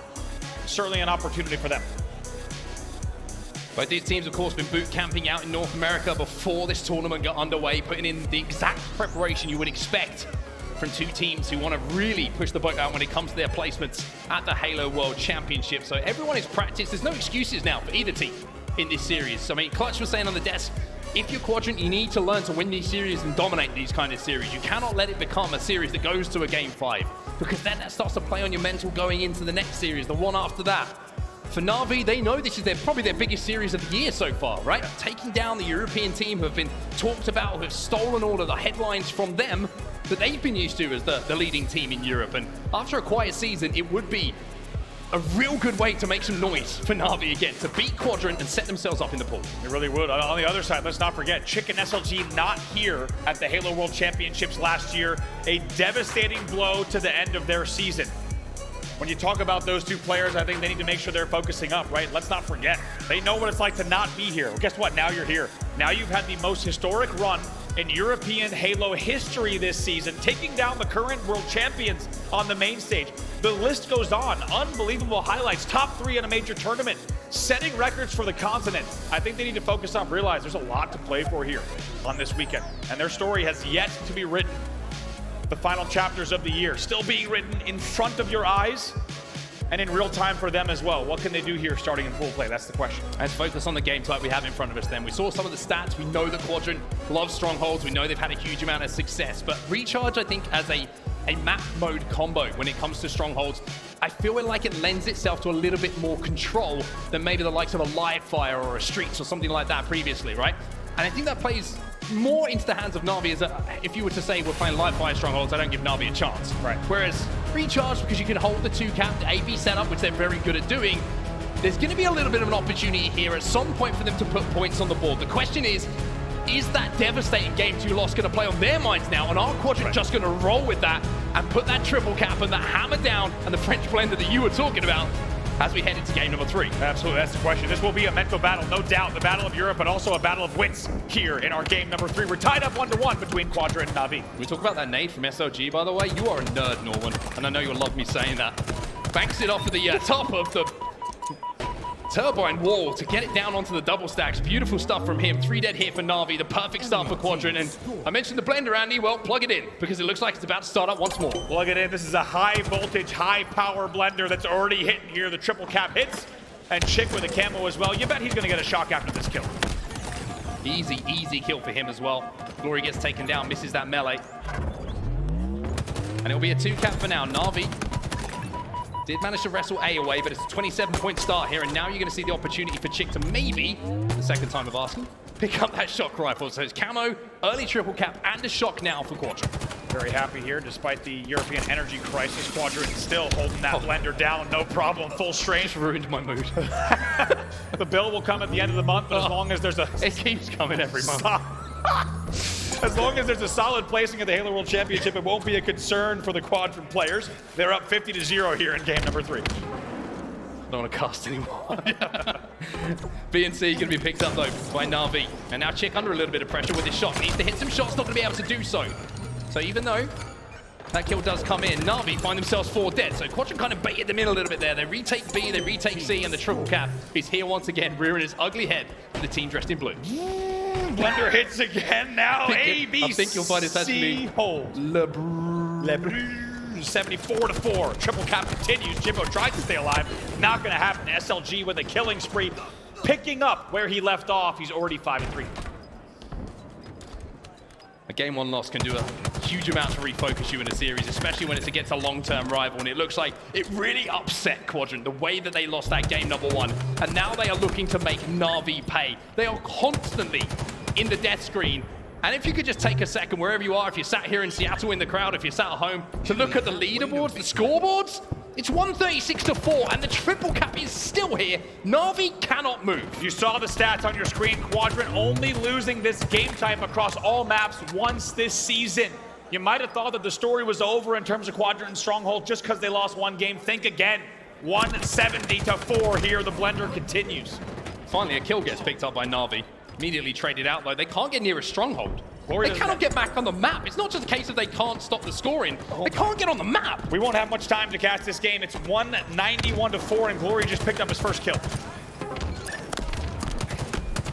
Certainly an opportunity for them. Both these teams, of course, been boot camping out in North America before this tournament got underway, putting in the exact preparation you would expect from 2 teams who want to really push the boat out when it comes to their placements at the Halo World Championship. So everyone is practiced. There's no excuses now for either team in this series. So, I mean, Clutch was saying on the desk, if you're Quadrant, you need to learn to win these series and dominate these kind of series. You cannot let it become a series that goes to a game 5, because then that starts to play on your mental going into the next series, the one after that. For NaVi, they know this is probably their biggest series of the year so far, right? Yeah. Taking down the European team who have been talked about, who have stolen all of the headlines from them that they've been used to as the leading team in Europe. And after a quiet season, it would be a real good way to make some noise for NaVi again, to beat Quadrant and set themselves up in the pool. It really would. On the other side, let's not forget, TchiK and SLG not here at the Halo World Championships last year. A devastating blow to the end of their season. When you talk about those 2 players, I think they need to make sure they're focusing up, right? Let's not forget, they know what it's like to not be here. Well, guess what? Now you're here. Now you've had the most historic run in European Halo history this season, taking down the current world champions on the main stage. The list goes on. Unbelievable highlights. Top 3 in a major tournament. Setting records for the continent. I think they need to focus on, realize there's a lot to play for here on this weekend. And their story has yet to be written. The final chapters of the year still being written in front of your eyes and in real time for them as well. What can they do here starting in pool play? That's the question. Let's focus on the game type we have in front of us then. We saw some of the stats. We know that Quadrant loves Strongholds. We know they've had a huge amount of success. But Recharge, I think, as a map mode combo when it comes to Strongholds, I feel like it lends itself to a little bit more control than maybe the likes of a Live Fire or a Streets or something like that previously, right? And I think that plays more into the hands of NaVi as if you were to say we're playing Live Fire Strongholds, I don't give NaVi a chance. Right. Whereas Recharge, because you can hold the 2-cap, the AB setup, which they're very good at doing, there's going to be a little bit of an opportunity here at some point for them to put points on the board. The question is that devastating Game 2 loss going to play on their minds now? And are Quadrant just going to roll with that and put that triple cap and that hammer down and the French blender that you were talking about as we head into game number 3? Absolutely, that's the question. This will be a mental battle, no doubt. The battle of Europe, but also a battle of wits here in our game number 3. We're tied up 1-1 between Quadrant and NaVi. We talk about that nade from SLG, by the way. You are a nerd, Norman, and I know you'll love me saying that. Banks it off of the top of the turbine wall to get it down onto the double stacks. Beautiful stuff from him. 3 dead here for NaVi, the perfect start for Quadrant. And I mentioned the blender, Andy. Well, plug it in, because it looks like it's about to start up once more. Plug it in. This is a high voltage, high power blender that's already hitting here. The triple cap hits, and TchiK with a camo as well. You bet he's going to get a shock after this kill. Easy, easy kill for him as well. Glory gets taken down, misses that melee. And it'll be a 2-cap for now. NaVi Did manage to wrestle A away, but it's a 27-point start here, and now you're going to see the opportunity for TchiK to maybe, the second time of asking, pick up that shock rifle. So it's camo, early triple cap, and a shock now for Quadrant. Very happy here, despite the European energy crisis. Quadrant still holding that blender down, no problem, full strength. Just ruined my mood. The bill will come at the end of the month, but as long as there's a... It keeps coming every month. As long as there's a solid placing at the Halo World Championship, it won't be a concern for the Quadrant players. They're up 50-0 here in game number 3. I don't want to cast anymore. B and C going to be picked up though by NaVi. And now TchiK under a little bit of pressure with his shot. Needs to hit some shots, not going to be able to do so. So even though that kill does come in, NaVi find themselves 4 dead. So Quadrant kind of baited them in a little bit there. They retake B, they retake C, and the triple cap is here once again, rearing his ugly head for the team dressed in blue. Blender hits again now. A, B, I think you'll find it's actually hold. LeBron. 74-4. Triple cap continues. Jimbo tries to stay alive. Not going to happen. SLG with a killing spree. Picking up where he left off. He's already 5-3. A game 1 loss can do a huge amount to refocus you in a series, especially when it's against a long-term rival. And it looks like it really upset Quadrant, the way that they lost that game number 1. And now they are looking to make NaVi pay. They are constantly in the death screen. And if you could just take a second, wherever you are, if you're sat here in Seattle in the crowd, if you're sat at home, to look at the leaderboards, the scoreboards, it's 136-4, and the triple cap is still here. NaVi cannot move. You saw the stats on your screen. Quadrant only losing this game type across all maps once this season. You might have thought that the story was over in terms of Quadrant and Stronghold just because they lost 1 game. Think again. 170-4 here. The blender continues. Finally, a kill gets picked up by NaVi. Immediately traded out, though. They can't get near a stronghold. Glory they cannot get back on the map. It's not just a case of they can't stop the scoring. They can't get on the map. We won't have much time to catch this game. It's 191-4, and Glory just picked up his first kill.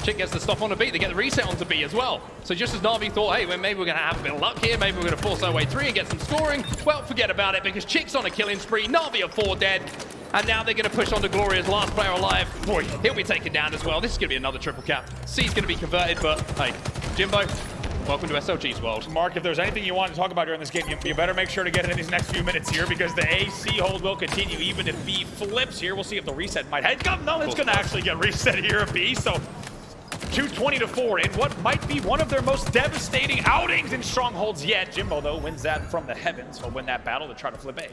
TchiK gets the stop on a B. They get the reset onto B as well. So just as NaVi thought, hey, well, maybe we're going to have a bit of luck here. Maybe we're going to force our way through and get some scoring. Well, forget about it, because TchiK's on a killing spree. NaVi are 4 dead. And now they're going to push on to Glory as last player alive. Boy, he'll be taken down as well. This is going to be another triple cap. C's going to be converted, but hey, Jimbo, welcome to SLG's world. Mark, if there's anything you want to talk about during this game, you better make sure to get it in these next few minutes here, because the AC hold will continue even if B flips here. We'll see if the reset might head. No, it's going to actually get reset here at B. So 220-4 in what might be one of their most devastating outings in Strongholds yet. Jimbo, though, wins that from the heavens. He'll win that battle to try to flip A.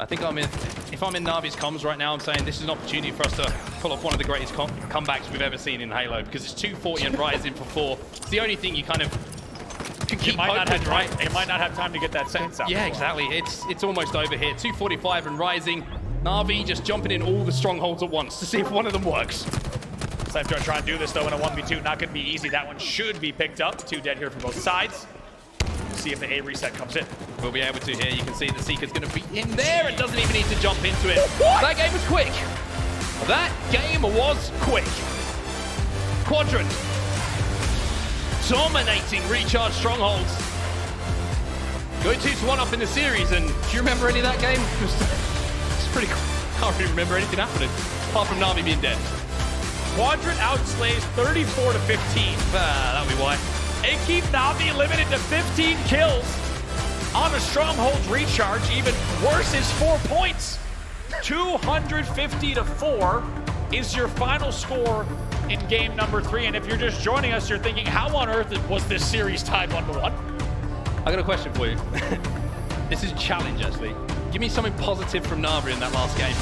I think if I'm in NaVi's comms right now, I'm saying this is an opportunity for us to pull off one of the greatest comebacks we've ever seen in Halo, because it's 240 and rising for 4. It's the only thing you kind of can keep hoping, right? You might not have time to get that sentence out. Yeah, exactly. It's almost over here. 245 and rising. NaVi just jumping in all the strongholds at once to see if one of them works. Snipedrone trying to do this, though, in a 1v2. Not going to be easy. That one should be picked up. 2 dead here from both sides. See if the A reset comes in. We'll be able to here. You can see the Sica's going to be in there. It doesn't even need to jump into it. That game was quick. That game was quick. Quadrant dominating recharge strongholds. Go 2-1 up in the series, and do you remember any of that game? It's pretty cool. Can't really remember anything happening apart from NaVi being dead. Quadrant outslays 34-15. That'll be why. They keep NaVi limited to 15 kills on a Stronghold's recharge. Even worse is 4 points. 250-4 is your final score in game number 3. And if you're just joining us, you're thinking, how on earth was this series tied 1-1? I got a question for you. This is a challenge, actually. Give me something positive from NaVi in that last game.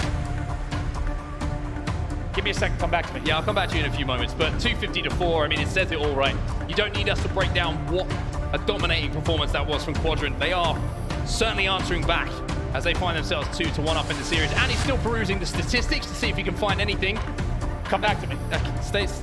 Give me a second, come back to me. Yeah, I'll come back to you in a few moments, but 250-4, I mean, it says it all right. You don't need us to break down what a dominating performance that was from Quadrant. They are certainly answering back as they find themselves 2-1 up in the series. And he's still perusing the statistics to see if he can find anything. Come back to me. Stays.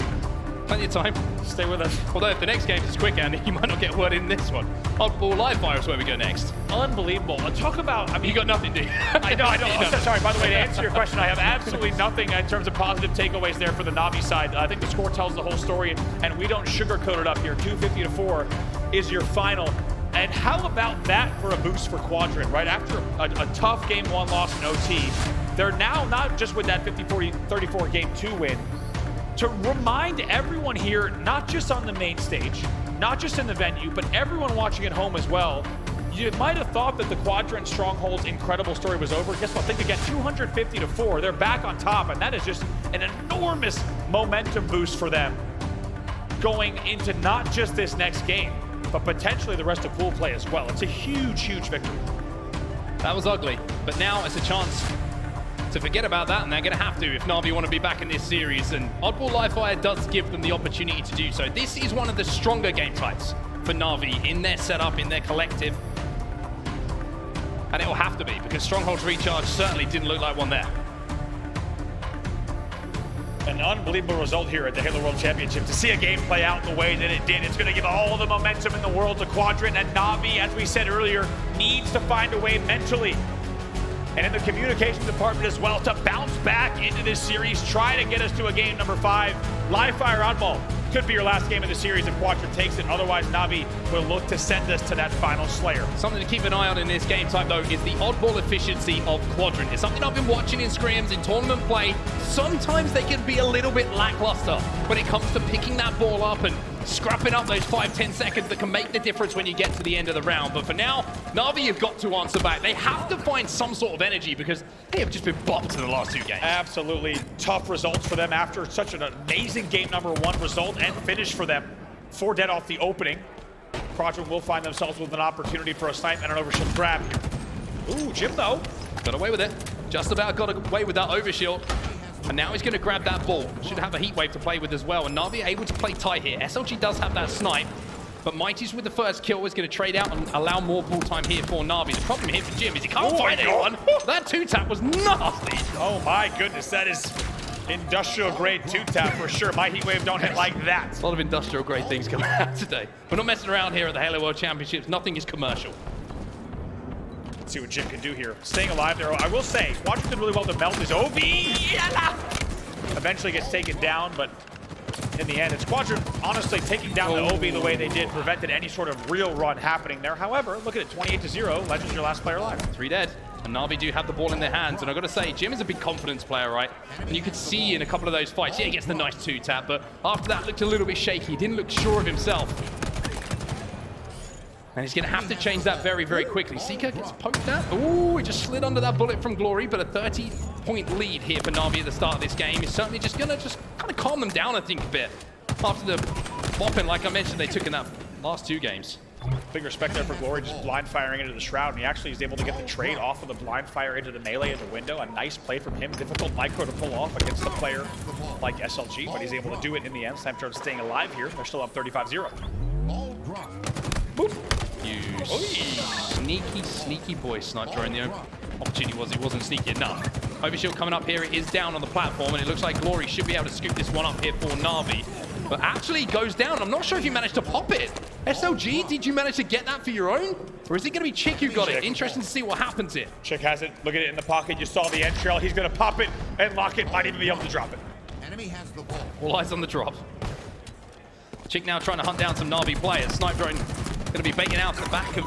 Plenty of time. Stay with us. Although if the next game is quick, Andy, you might not get word in this one. Oddball Live Fire is where we go next. Unbelievable. Talk about, I mean, you got nothing, do you? I know. Oh, sorry, by the way, to answer your question, I have absolutely nothing in terms of positive takeaways there for the NaVi side. I think the score tells the whole story, and we don't sugarcoat it up here. 250-4 is your final. And how about that for a boost for Quadrant, right? After a tough game 1 loss in OT, they're now not just with that 50-34 game 2 win, to remind everyone here, not just on the main stage, not just in the venue, but everyone watching at home as well, You might have thought that the Quadrant Stronghold's incredible story was over. Guess what? Think again, 250-4. They're back on top, and that is just an enormous momentum boost for them going into not just this next game, but potentially the rest of pool play as well. It's a huge, huge victory. That was ugly, but now it's a chance to forget about that, and they're going to have to if NaVi want to be back in this series, and Oddball Livefire does give them the opportunity to do so. This is one of the stronger game types for NaVi in their setup, in their collective. And it will have to be, because Stronghold's recharge certainly didn't look like one there. An unbelievable result here at the Halo World Championship. To see a game play out the way that it did, it's going to give all the momentum in the world to Quadrant, and NaVi, as we said earlier, needs to find a way mentally and in the communications department as well to bounce back into this series, try to get us to a game number 5. Livefire Oddball could be your last game of the series if Quadrant takes it. Otherwise, NaVi will look to send us to that final Slayer. Something to keep an eye on in this game type, though, is the oddball efficiency of Quadrant. It's something I've been watching in scrims, in tournament play. Sometimes they can be a little bit lackluster when it comes to picking that ball up and scrapping up those 5-10 seconds that can make the difference when you get to the end of the round. But for now, NaVi have got to answer back. They have to find some sort of energy because they have just been bopped in the last 2 games. Absolutely tough results for them after such an amazing game number 1 result and finish for them. 4 dead off the opening. Quadrant will find themselves with an opportunity for a snipe and an overshield grab here. Ooh, Jimbo got away with it. Just about got away with that overshield. And now he's going to grab that ball. Should have a heat wave to play with as well. And NaVi able to play tight here. SLG does have that snipe. But Mighty's with the first kill is going to trade out and allow more ball time here for NaVi. The problem here for Jim is he can't find anyone. That 2-tap was nasty. Oh my goodness, that is industrial grade 2-tap for sure. My heat wave don't hit like that. A lot of industrial grade things coming out today. We're not messing around here at the Halo World Championships. Nothing is commercial. Let's see what Jim can do here. Staying alive there. I will say, Quadrant did really well to melt his OV. Eventually gets taken down, but in the end, it's Quadrant honestly taking down the OV the way they did, prevented any sort of real run happening there. However, look at it, 28-0. Legend's your last player alive. 3 dead. And NaVi do have the ball in their hands. And I've got to say, Jim is a big confidence player, right? And you could see in a couple of those fights, yeah, he gets the nice 2-tap, but after that looked a little bit shaky. He didn't look sure of himself. And he's going to have to change that very, very quickly. Sica gets poked at. Ooh, he just slid under that bullet from Glory, but a 30-point lead here for NaVi at the start of this game is certainly just going to kind of calm them down, I think, a bit. After the bopping, like I mentioned, they took in that last 2 games. Big respect there for Glory, just blind firing into the Shroud, and he actually is able to get the trade off of the blind fire into the melee in the window. A nice play from him. Difficult micro to pull off against a player like SLG, but he's able to do it in the end. Snipedrone staying alive here. They're still up 35-0. Boop. You sneaky, sneaky boy, Snipedrone. The opportunity was he wasn't sneaky enough. Overshield coming up here. It is down on the platform, and it looks like Glory should be able to scoop this one up here for NaVi. But actually goes down. I'm not sure if you managed to pop it. SLG, did you manage to get that for your own? Or is it going to be TchiK who got it? Interesting to see what happens here. TchiK has it. Look at it in the pocket. You saw the end trail. He's going to pop it and lock it. Might even be able to drop it. Enemy has the ball. All eyes on the drop. TchiK now trying to hunt down some NaVi players. Snipedrone going to be baiting out to the back of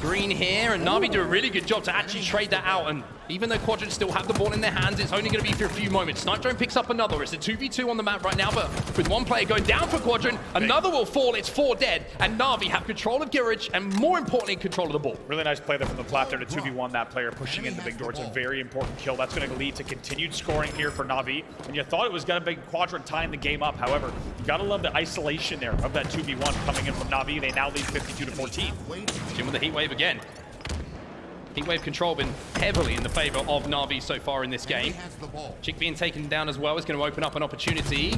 Green here, and NaVi do a really good job to actually trade that out. And even though Quadrant still have the ball in their hands, it's only going to be for a few moments. Snipedrone picks up another. It's a 2v2 on the map right now, but with one player going down for Quadrant, another will fall. It's 4 dead, and NaVi have control of GloryGGz and, more importantly, control of the ball. Really nice play there from the plat there to 2v1 that player, pushing in the big door. It's a very important kill. That's going to lead to continued scoring here for NaVi. And you thought it was going to be Quadrant tying the game up. However, you got to love the isolation there of that 2v1 coming in from NaVi. They now lead 52-14. Jim with the heat wave again. Heat wave control been heavily in the favor of NaVi so far in this game. TchiK being taken down as well is going to open up an opportunity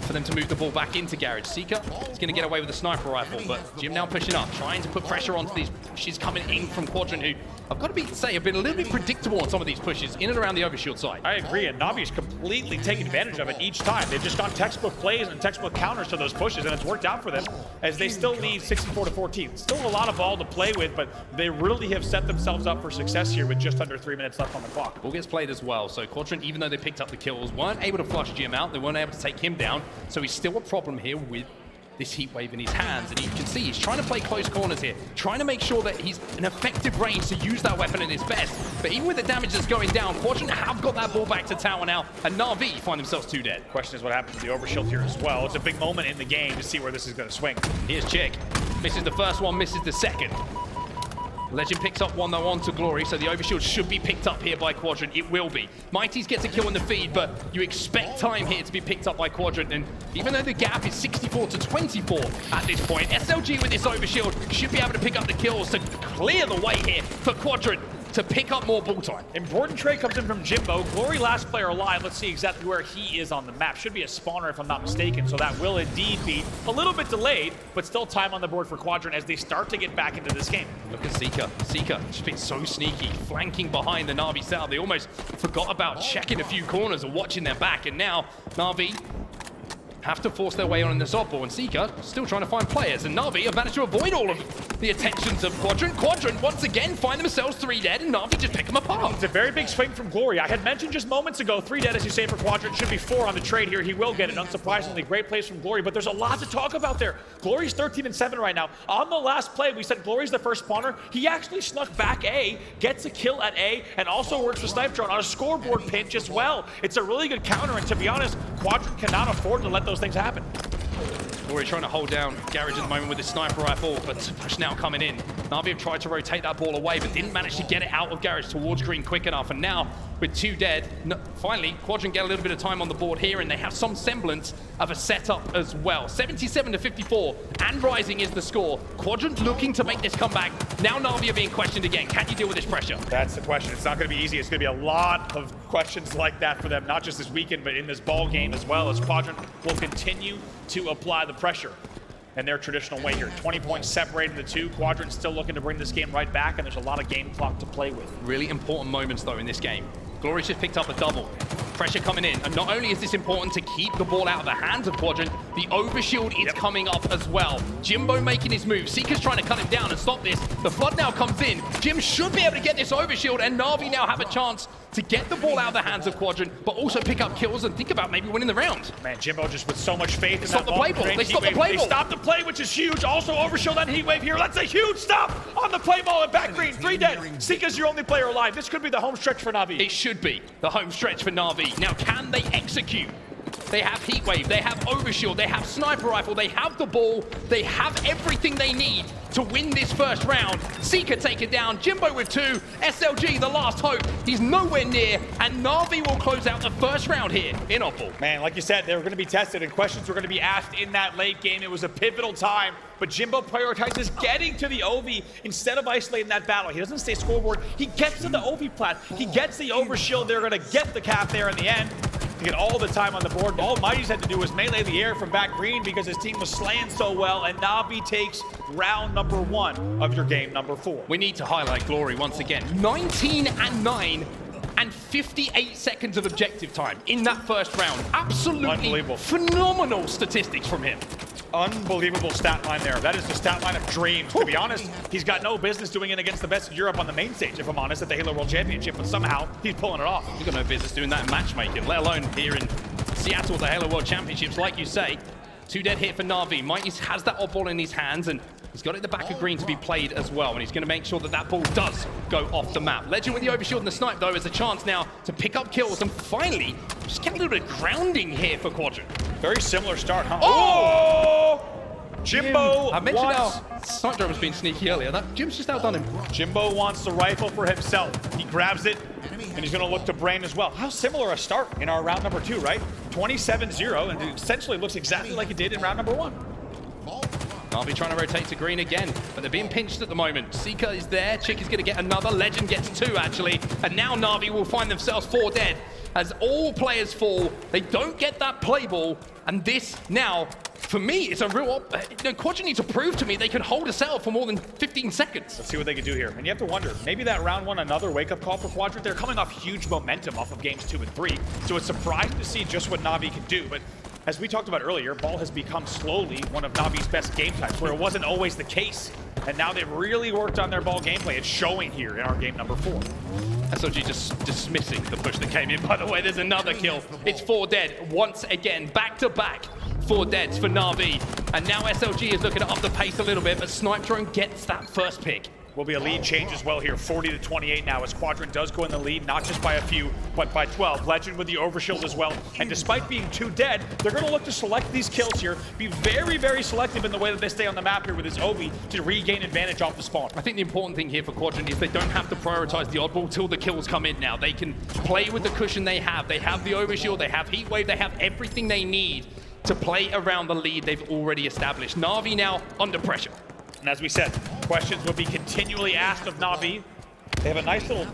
for them to move the ball back into Garage. Sica is going to get away with the sniper rifle, but Jim now pushing up, trying to put pressure onto these pushes coming in from Quadrant, who I've got to say have been a little bit predictable on some of these pushes in and around the overshield side. I agree, and NaVi's completely taken advantage of it each time. They've just gone textbook plays and textbook counters to those pushes, and it's worked out for them as they still lead 64-14. Still a lot of ball to play with, but they really have set themselves up for success here with just under 3 minutes left on the clock. Ball gets played as well, so Quadrant, even though they picked up the kills, weren't able to flush Jim out. They weren't able to take him down, so he's still a problem here with this heat wave in his hands, and you can see he's trying to play close corners here, trying to make sure that he's in effective range to use that weapon at his best. But even with the damage that's going down, Quadrant have got that ball back to tower now, and NaVi find themselves 2 dead. Question is what happens to the overshield here as well. It's a big moment in the game to see where this is going to swing. Here's TchiK. Misses the first one, misses the second. Legend picks up one though onto Glory, so the overshield should be picked up here by Quadrant. It will be. Mighty's gets a kill in the feed, but you expect time here to be picked up by Quadrant, and even though the gap is 64 to 24 at this point, SLG with this overshield should be able to pick up the kills to clear the way here for Quadrant to pick up more ball time. Important trade comes in from Jimbo. Glory last player alive. Let's see exactly where he is on the map. Should be a spawner if I'm not mistaken, so that will indeed be a little bit delayed, but still time on the board for Quadrant as they start to get back into this game. Look at Sica. Sica just been so sneaky, flanking behind the NaVi setup. They almost forgot about checking a few corners and watching their back, and now NaVi have to force their way on in this oddball, and Sica still trying to find players, and NaVi have managed to avoid all of the attentions of Quadrant. Quadrant once again find themselves 3 dead, and NaVi just pick them apart. It's a very big swing from Glory. I had mentioned just moments ago, 3 dead as you say for Quadrant, should be 4 on the trade here. He will get it, unsurprisingly. Great plays from Glory, but there's a lot to talk about there. Glory's 13-7 right now. On the last play, we said Glory's the first spawner. He actually snuck back A, gets a kill at A, and also works with Snipedrone on a scoreboard pinch as well. It's a really good counter, and to be honest, Quadrant cannot afford to let those things happen. Glory trying to hold down GGz at the moment with his sniper rifle, but push now coming in. NaVi have tried to rotate that ball away, but didn't manage to get it out of GGz towards green quick enough. And now, with 2 dead, finally, Quadrant get a little bit of time on the board here, and they have some semblance of a setup as well. 77 to 54, and rising is the score. Quadrant looking to make this comeback. Now NaVi are being questioned again. Can you deal with this pressure? That's the question. It's not going to be easy. It's going to be a lot of questions like that for them, not just this weekend, but in this ball game as well, as Quadrant will continue to apply the pressure in their traditional way here. 20 points separating the two. Quadrant still looking to bring this game right back, and there's a lot of game clock to play with. Really important moments, though, in this game. Glory's just picked up a double. Pressure coming in, and not only is this important to keep the ball out of the hands of Quadrant, the overshield is coming up as well. Jimbo making his move. Sica's trying to cut him down and stop this. The flood now comes in. Jim should be able to get this overshield, and NaVi now have a chance to get the ball out of the hands of Quadrant, but also pick up kills and think about maybe winning the round. Man, Jimbo just with so much faith in Stop that the play ball. They stopped the play ball. They stopped the play, which is huge. Also overshield on Heatwave here. That's a huge stop on the play ball at back green. 3 dead. Sica's your only player alive. This could be the home stretch for NaVi. It should be the home stretch for NaVi. Now, can they execute? They have Heatwave, they have Overshield, they have Sniper Rifle, they have the ball, they have everything they need to win this first round. Sica taken down, Jimbo with 2, SLG the last hope. He's nowhere near, and NaVi will close out the first round here in oddball. Man, like you said, they were going to be tested and questions were going to be asked in that late game. It was a pivotal time, but Jimbo prioritizes getting to the OV instead of isolating that battle. He doesn't stay scoreboard. He gets to the OV plat. He gets the Overshield. They're going to get the cap there in the end to get all the time on the board. All Mighty's had to do was melee the air from back green because his team was slaying so well, and NaVi takes round number 1 of your game number 4. We need to highlight Glory once again. 19-9 and 58 seconds of objective time in that first round. Absolutely phenomenal statistics from him. Unbelievable stat line there. That is the stat line of dreams. To be honest, he's got no business doing it against the best in Europe on the main stage, if I'm honest, at the Halo World Championship, but somehow he's pulling it off. He's got no business doing that in matchmaking, let alone here in Seattle, the Halo World Championships. Like you say, 2 dead hit for NaVi. Mighty has that odd ball in his hands, and he's got it at the back of green to be played as well, and he's going to make sure that that ball does go off the map. Legend with the Overshield and the Snipe, though, has a chance now to pick up kills and finally just get a little bit of grounding here for Quadrant. Very similar start, huh? Oh! Jimbo I mentioned wants... how Snipedrone was being sneaky earlier. Jim's just outdone him. Jimbo wants the rifle for himself. He grabs it, and he's going to look to Brain as well. How similar a start in our round number 2, right? 27-0, and it essentially looks exactly like it did in round number 1. NaVi trying to rotate to green again, but they're being pinched at the moment. Sica is there. TchiK is going to get another. Legend gets 2, actually. And now NaVi will find themselves 4 dead. As all players fall, they don't get that play ball. And this now, for me, it's a real... Quadrant needs to prove to me they can hold a cell for more than 15 seconds. Let's see what they can do here. And you have to wonder, maybe that round 1, another wake-up call for Quadrant. They're coming off huge momentum off of games 2 and 3. So it's surprising to see just what NaVi can do. But as we talked about earlier, ball has become slowly one of NaVi's best game types, where it wasn't always the case. And now they've really worked on their ball gameplay. It's showing here in our game number 4. SLG just dismissing the push that came in. By the way, there's another kill. It's 4 dead once again, back-to-back 4 deads for NaVi. And now SLG is looking to up the pace a little bit, but Snipedrone gets that first pick. will be a lead change as well here. 40-28 now as Quadrant does go in the lead, not just by a few, but by 12. Legend with the overshield as well. And despite being 2 dead, they're going to look to select these kills here, be very, very selective in the way that they stay on the map here with his Ovi to regain advantage off the spawn. I think the important thing here for Quadrant is they don't have to prioritize the oddball till the kills come in now. They can play with the cushion they have. They have the overshield, they have heat wave, they have everything they need to play around the lead they've already established. NaVi now under pressure. And as we said, questions will be continually asked of NaVi. They have a nice little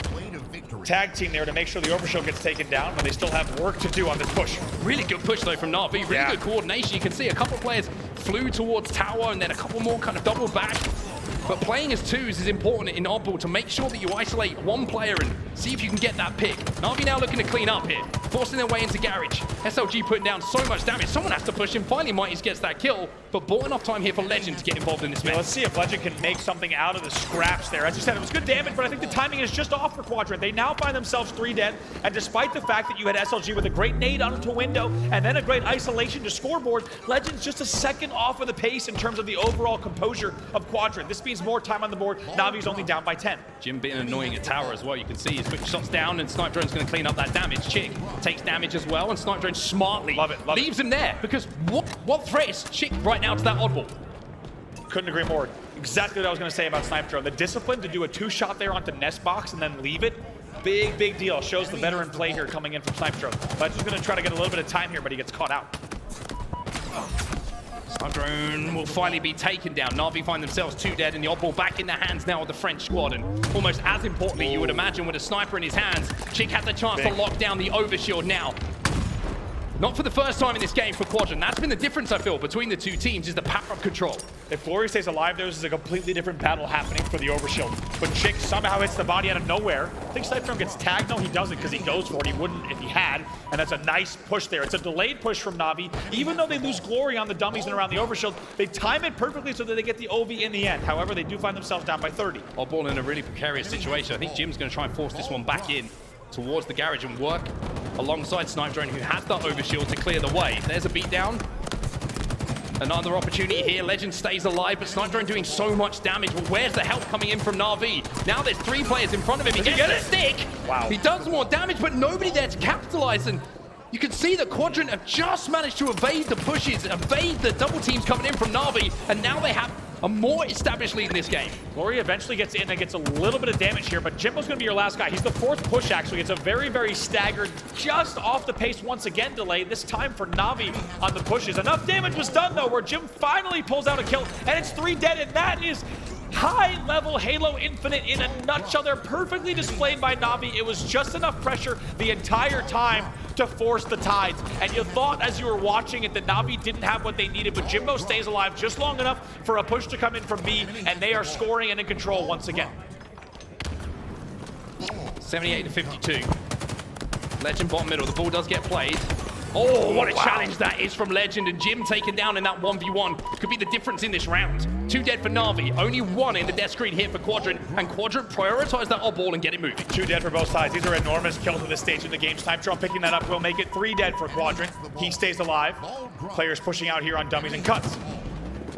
tag team there to make sure the overshield gets taken down, but they still have work to do on this push. Really good push though from NaVi, really good coordination. You can see a couple of players flew towards tower and then a couple more kind of doubled back. But playing as twos is important in oddball to make sure that you isolate one player and see if you can get that pick. NaVi now looking to clean up here, forcing their way into garage. SLG putting down so much damage. Someone has to push him. Finally, zMightys gets that kill, but bought enough time here for Legend to get involved in this match. Let's see if Legend can make something out of the scraps there. As you said, it was good damage, but I think the timing is just off for Quadrant. They now find themselves 3 dead, and despite the fact that you had SLG with a great nade onto window and then a great isolation to scoreboard, Legend's just a second off of the pace in terms of the overall composure of Quadrant. This means more time on the board. NaVi's only down by 10. Jim being annoying at tower as well. You can see his quick shots down, and Snipedrone's going to clean up that damage. TchiK takes damage as well, and Snipedrone smartly leaves him there, because what threat is TchiK right now to that oddball? Couldn't agree more. Exactly what I was going to say about Snipedrone. The discipline to do a 2-shot there onto nest box and then leave it, big deal. Shows the veteran play here coming in from Snipedrone. Legend's going to try to get a little bit of time here, but he gets caught out. Snipedrone will finally be taken down. NaVi find themselves 2 dead, and the oddball back in the hands now of the French squad. And almost as importantly, you would imagine, with a sniper in his hands, TchiK had the chance to lock down the overshield now. Not for the first time in this game for Quadrant. That's been the difference, I feel, between the two teams, is the power of control. If Glory stays alive, there's a completely different battle happening for the overshield. But TchiK somehow hits the body out of nowhere. I think Snipedrone gets tagged. No, he doesn't, because he goes for it. He wouldn't if he had. And that's a nice push there. It's a delayed push from NaVi. Even though they lose Glory on the dummies and around the overshield, they time it perfectly so that they get the OV in the end. However, they do find themselves down by 30. Oddball in a really precarious situation. I think Jim's going to try and force this one back in towards the garage and work alongside Snipedrone, who has that overshield to clear the way. There's a beatdown. Another opportunity here. Legend stays alive, but Snipedrone doing so much damage. Well, where's the help coming in from NaVi? Now there's 3 players in front of him. He gets the stick. Wow. He does more damage, but nobody there to capitalize. And you can see that Quadrant have just managed to evade the pushes, evade the double teams coming in from NaVi, and now they have a more established lead in this game. Glory eventually gets in and gets a little bit of damage here, but Jimbo's going to be your last guy. He's the 4th push, actually. It's a very staggered, just off the pace once again delay, this time for NaVi on the pushes. Enough damage was done, though, where Jim finally pulls out a kill, and it's 3 dead, and that is high-level Halo Infinite in a nutshell. They're perfectly displayed by NaVi. It was just enough pressure the entire time to force the tides. And you thought as you were watching it that NaVi didn't have what they needed, but Jimbo stays alive just long enough for a push to come in from B, and they are scoring and in control once again. 78-52. Legend bottom middle. The ball does get played. Oh, what a challenge that is from Legend, and Jim taken down in that 1v1. Could be the difference in this round. 2 dead for NaVi, only 1 in the death screen here for Quadrant, and Quadrant prioritize that oddball and get it moving. 2 dead for both sides. These are enormous kills at this stage of the game. Snipedrone picking that up will make it 3 dead for Quadrant. He stays alive. Players pushing out here on dummies and cuts.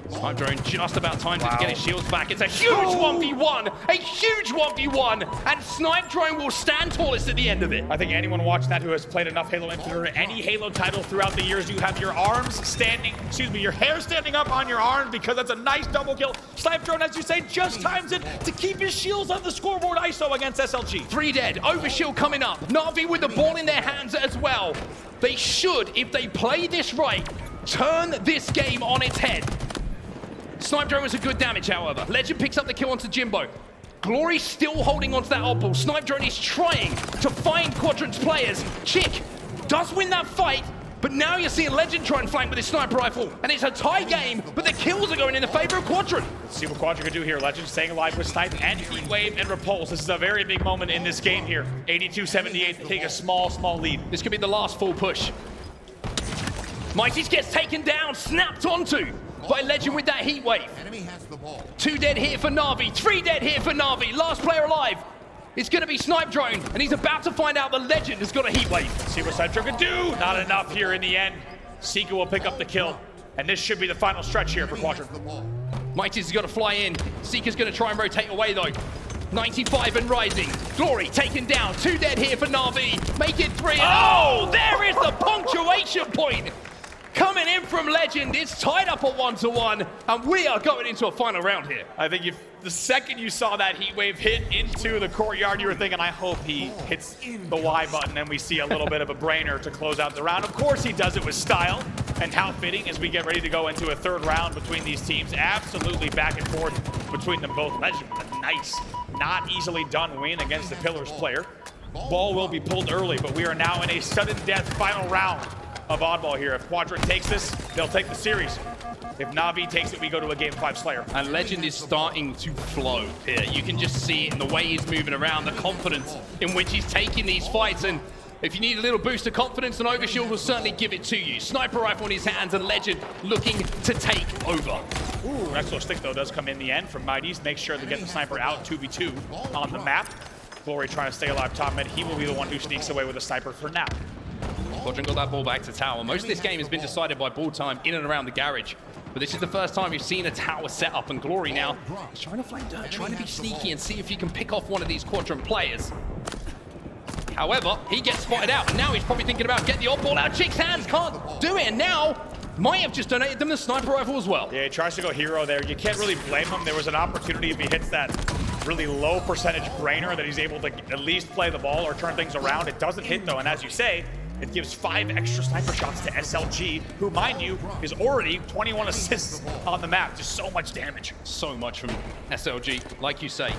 Snipedrone just about time to get his shields back. It's a huge 1v1, a huge 1v1, and Snipedrone will stand tallest at the end of it. I think anyone watching that who has played enough Halo Infinite or any Halo title throughout the years, you have your arms standing, your hair standing up on your arms, because that's a nice double kill. Snipedrone, as you say, just times it to keep his shields on the scoreboard ISO against SLG. 3 dead, overshield coming up. NaVi with the ball in their hands as well. They should, if they play this right, turn this game on its head. Snipedrone was a good damage, however. Legend picks up the kill onto Jimbo. Glory still holding onto that oddball. Snipedrone is trying to find Quadrant's players. TchiK does win that fight, but now you're seeing Legend try and flank with his sniper rifle, and it's a tie game, but the kills are going in the favor of Quadrant. Let's see what Quadrant can do here. Legend staying alive with Snipe and Heat Wave and Repulse. This is a very big moment in this game here. 82-78 to take a small lead. This could be the last full push. zMightys gets taken down, snapped onto by Legend with that heat wave. 2 dead here for NaVi, 3 dead here for NaVi. Last player alive. It's going to be Snipedrone, and he's about to find out the Legend has got a heat wave. Let's see what Snipedrone can do. Not enough here in the end. Sica will pick up the kill, and this should be the final stretch here for Quadrant. zMightys has got to fly in. Sica's going to try and rotate away though. 95 and rising. Glory taken down. 2 dead here for NaVi. Make it 3. Oh, there is the punctuation point. Coming in from Lqgend. It's tied up at 1-1, and we are going into a final round here. I think the second you saw that heat wave hit into the courtyard, you were thinking, I hope he hits the Y button and we see a little bit of a brainer to close out the round. Of course he does it with style, and how fitting as we get ready to go into a 3rd round between these teams. Absolutely back and forth between them both. Lqgend with a nice, not easily done win against the Pillars player. Ball will be pulled early, but we are now in a sudden death final round of oddball here. If Quadrant takes this, they'll take the series. If NaVi takes it, we go to a Game 5 Slayer. And Lqgend is starting to flow here. You can just see it in the way he's moving around, the confidence in which he's taking these fights. And if you need a little boost of confidence, an Overshield will certainly give it to you. Sniper rifle in his hands, and Lqgend looking to take over. Ooh, next little stick though does come in the end from zMightys. Make sure to get the sniper out 2v2 on the map. Glory trying to stay alive top mid. He will be the one who sneaks away with a sniper for now. Quadrant got that ball back to tower. Most of this game has been decided by ball time in and around the garage. But this is the first time you've seen a tower set up, and Glory now is trying to flame dirt, trying to be sneaky and see if he can pick off one of these Quadrant players. However, he gets spotted out, and now he's probably thinking about getting the odd ball out of TchiK's hands. Can't do it, and now might have just donated them the sniper rifle as well. Yeah, he tries to go hero there. You can't really blame him. There was an opportunity if he hits that really low percentage brainer that he's able to at least play the ball or turn things around. It doesn't hit though, and as you say, it gives 5 extra sniper shots to SLG, who, mind you, is already 21 assists on the map. Just so much damage. So much from SLG, like you say.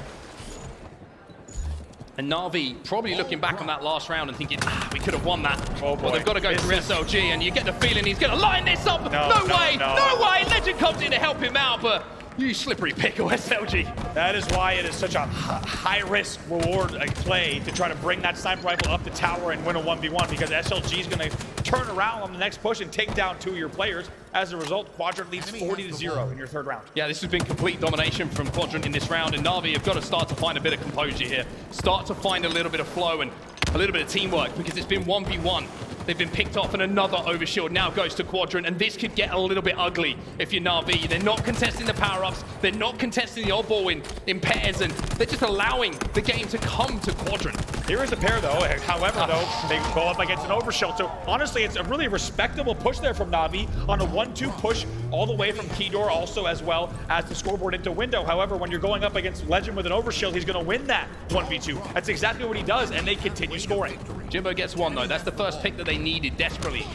And NaVi probably looking back on that last round and thinking, we could have won that. Oh boy. Well, they've got to go through SLG, and you get the feeling he's going to line this up. No way. Lqgend comes in to help him out, but you slippery pickle, SLG. That is why it is such a high-risk reward play to try to bring that sniper rifle up the tower and win a 1v1, because SLG is going to turn around on the next push and take down 2 of your players. As a result, Quadrant leads 40-0 in your 3rd round. Yeah, this has been complete domination from Quadrant in this round, and NaVi have got to start to find a bit of composure here. Start to find a little bit of flow and a little bit of teamwork, because it's been 1v1. They've been picked off, and another Overshield now goes to Quadrant, and this could get a little bit ugly if you're NaVi. They're not contesting the power-ups, they're not contesting the odd ball in pairs, and they're just allowing the game to come to Quadrant. Here is a pair though. However though, they go up against an Overshield. So honestly, it's a really respectable push there from NaVi on a 1-2 push all the way from key door, also as well as the scoreboard into window. However, when you're going up against Lqgend with an Overshield, he's going to win that 1v2. That's exactly what he does, and they continue scoring. Jimbo gets one though. That's the first pick that they needed desperately.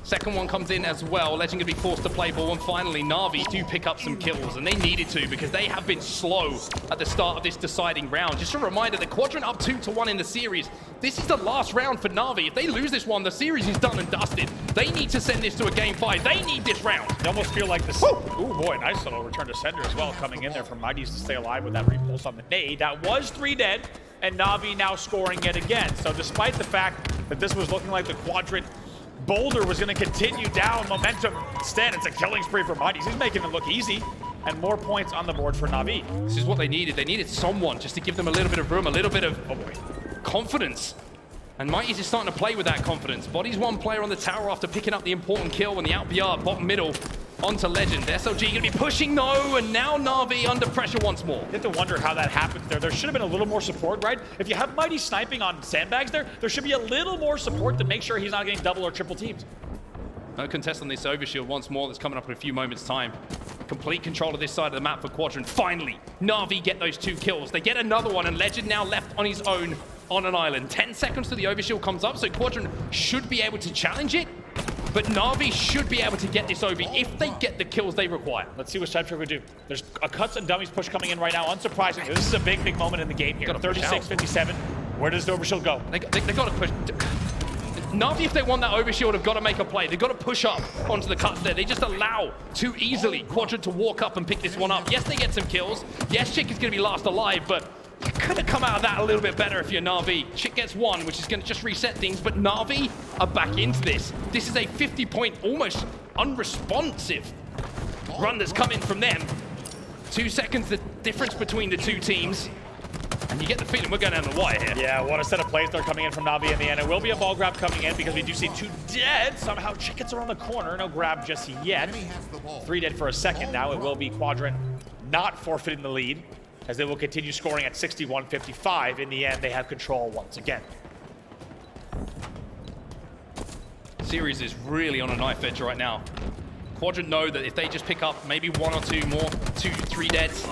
Second one comes in as well. Lqgend gonna be forced to play ball, and finally NaVi do pick up some kills, and they needed to, because they have been slow at the start of this deciding round. Just a reminder that Quadrant up 2-1 in the series. This is the last round for NaVi. If they lose this one, the series is done and dusted. They need to send this to a Game 5. They need this round. You almost feel like this. Ooh boy, nice little return to sender as well, coming in there from zMightys to stay alive with that repulse on the nade. That was 3 dead, and NaVi now scoring yet again. So despite the fact that this was looking like the Quadrant boulder was going to continue down momentum, instead it's a killing spree for zMightys. He's making it look easy, and more points on the board for NaVi. This is what they needed. They needed someone just to give them a little bit of room, a little bit of confidence. And zMightys is starting to play with that confidence. Bodies one player on the tower after picking up the important kill when the out BR bottom middle onto Lqgend. SLG going to be pushing, no, and now NaVi under pressure once more. You have to wonder how that happens there. There should have been a little more support, right? If you have zMightys sniping on sandbags there should be a little more support to make sure he's not getting double or triple teamed. No contest on this Overshield once more. That's coming up in a few moments' time. Complete control of this side of the map for Quadrant. Finally, NaVi get those 2 kills. They get another one, and Lqgend now left on his own on an island. 10 seconds till the Overshield comes up, so Quadrant should be able to challenge it. But NaVi should be able to get this over if they get the kills they require. Let's see what TchiK would do. There's a cuts and dummies push coming in right now. Unsurprisingly, this is a big moment in the game here. 36-57. Where does the Overshield go? They got to push. NaVi, if they want that Overshield, have got to make a play. They've got to push up onto the cuts there. They just allow too easily Quadrant to walk up and pick this one up. Yes, they get some kills. Yes, TchiK is going to be last alive, but you could have come out of that a little bit better if you're NaVi. TchiK gets 1, which is going to just reset things, but NaVi are back into this. This is a 50-point, almost unresponsive run that's come in from them. 2 seconds, the difference between the 2 teams. And you get the feeling we're going down the wire here. Yeah, what a set of plays they're coming in from NaVi in the end. It will be a ball grab coming in because we do see 2 dead. Somehow TchiK gets around the corner. No grab just yet. 3 dead for a second now. It will be Quadrant not forfeiting the lead as they will continue scoring at 61-55. In the end, they have control once again. Series is really on a knife edge right now. Quadrant know that if they just pick up maybe 1 or 2 more, 2, 3 deads,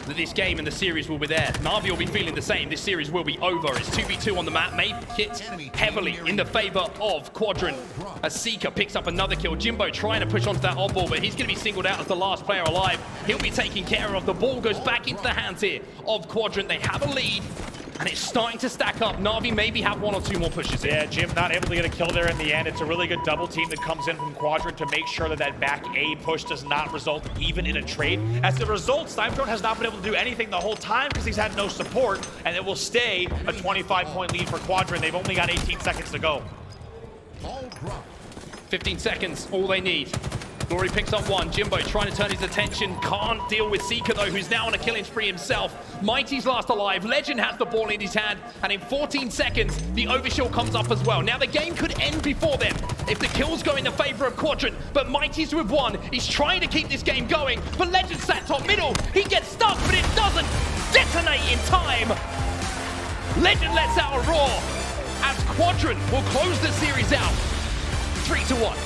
that this game and the series will be there. NaVi will be feeling the same. This series will be over. It's 2v2 on the map. Make it heavily in the favor of Quadrant. As Sica picks up another kill. Jimbo trying to push onto that odd ball, but he's going to be singled out as the last player alive. He'll be taken care of. The ball goes back into the hands here of Quadrant. They have a lead. And it's starting to stack up. NaVi maybe have 1 or 2 more pushes in. Yeah, Jim not able to get a kill there in the end. It's a really good double team that comes in from Quadrant to make sure that that back A push does not result even in a trade. As a result, Snipedrone has not been able to do anything the whole time because he's had no support, and it will stay a 25-point lead for Quadrant. They've only got 18 seconds to go. 15 seconds, all they need. Glory picks up 1. Jimbo trying to turn his attention. Can't deal with Sica though, who's now on a killing spree himself. ZMightys last alive. Lqgend has the ball in his hand. And in 14 seconds, the overshield comes up as well. Now the game could end before them if the kills go in the favor of Quadrant. But ZMightys with 1. He's trying to keep this game going. But Lqgend sat top middle. He gets stuck, but it doesn't detonate in time. Lqgend lets out a roar as Quadrant will close the series out. 3-1.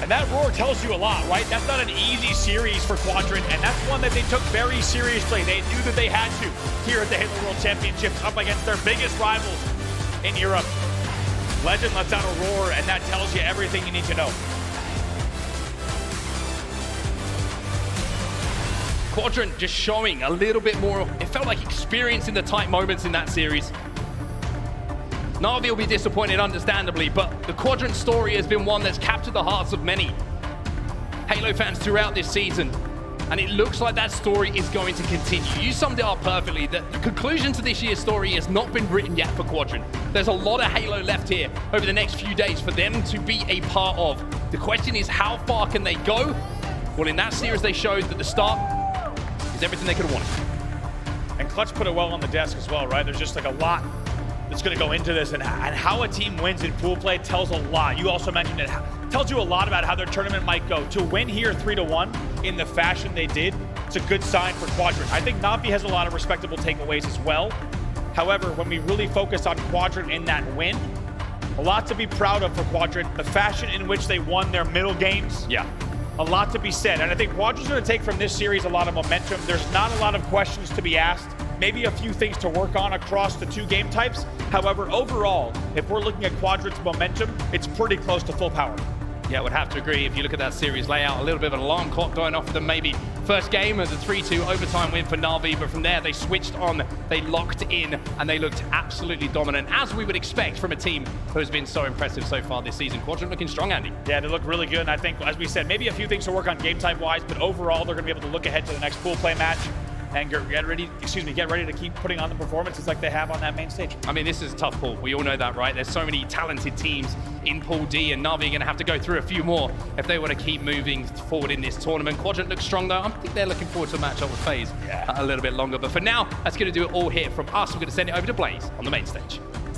And that roar tells you a lot, right? That's not an easy series for Quadrant, and that's one that they took very seriously. They knew that they had to here at the Halo World Championships up against their biggest rivals in Europe. Lqgend lets out a roar, and that tells you everything you need to know. Quadrant just showing a little bit more, it felt like experience in the tight moments in that series. NaVi will be disappointed, understandably, but the Quadrant story has been one that's captured the hearts of many Halo fans throughout this season. And it looks like that story is going to continue. You summed it up perfectly. The conclusion to this year's story has not been written yet for Quadrant. There's a lot of Halo left here over the next few days for them to be a part of. The question is, how far can they go? Well, in that series, they showed that the start is everything they could have wanted. And Clutch put it well on the desk as well, right? There's just like a lot that's going to go into this, and how a team wins in pool play tells a lot. You also mentioned it tells you a lot about how their tournament might go. To win here 3-1 in the fashion they did, it's a good sign for Quadrant. I think NaVi has a lot of respectable takeaways as well. However, when we really focus on Quadrant in that win, a lot to be proud of for Quadrant. The fashion in which they won their middle games, Yeah. a lot to be said. And I think Quadrant's going to take from this series a lot of momentum. There's not a lot of questions to be asked. Maybe a few things to work on across the 2 game types. However, overall, if we're looking at Quadrant's momentum, it's pretty close to full power. Yeah, I would have to agree. If you look at that series layout, a little bit of an alarm clock going off for them. Maybe first game as a 3-2 overtime win for NaVi, but from there they switched on, they locked in, and they looked absolutely dominant, as we would expect from a team who has been so impressive so far this season. Quadrant looking strong, Andy. Yeah, they look really good, and I think, as we said, maybe a few things to work on game type-wise, but overall, they're going to be able to look ahead to the next pool play match and get ready to keep putting on the performances like they have on that main stage. I mean, this is a tough pool. We all know that, right? There's so many talented teams in Pool D, and NaVi are going to have to go through a few more if they want to keep moving forward in this tournament. Quadrant looks strong, though. I think they're looking forward to a match up with FaZe a little bit longer. But for now, that's going to do it all here from us. We're going to send it over to Blaze on the main stage.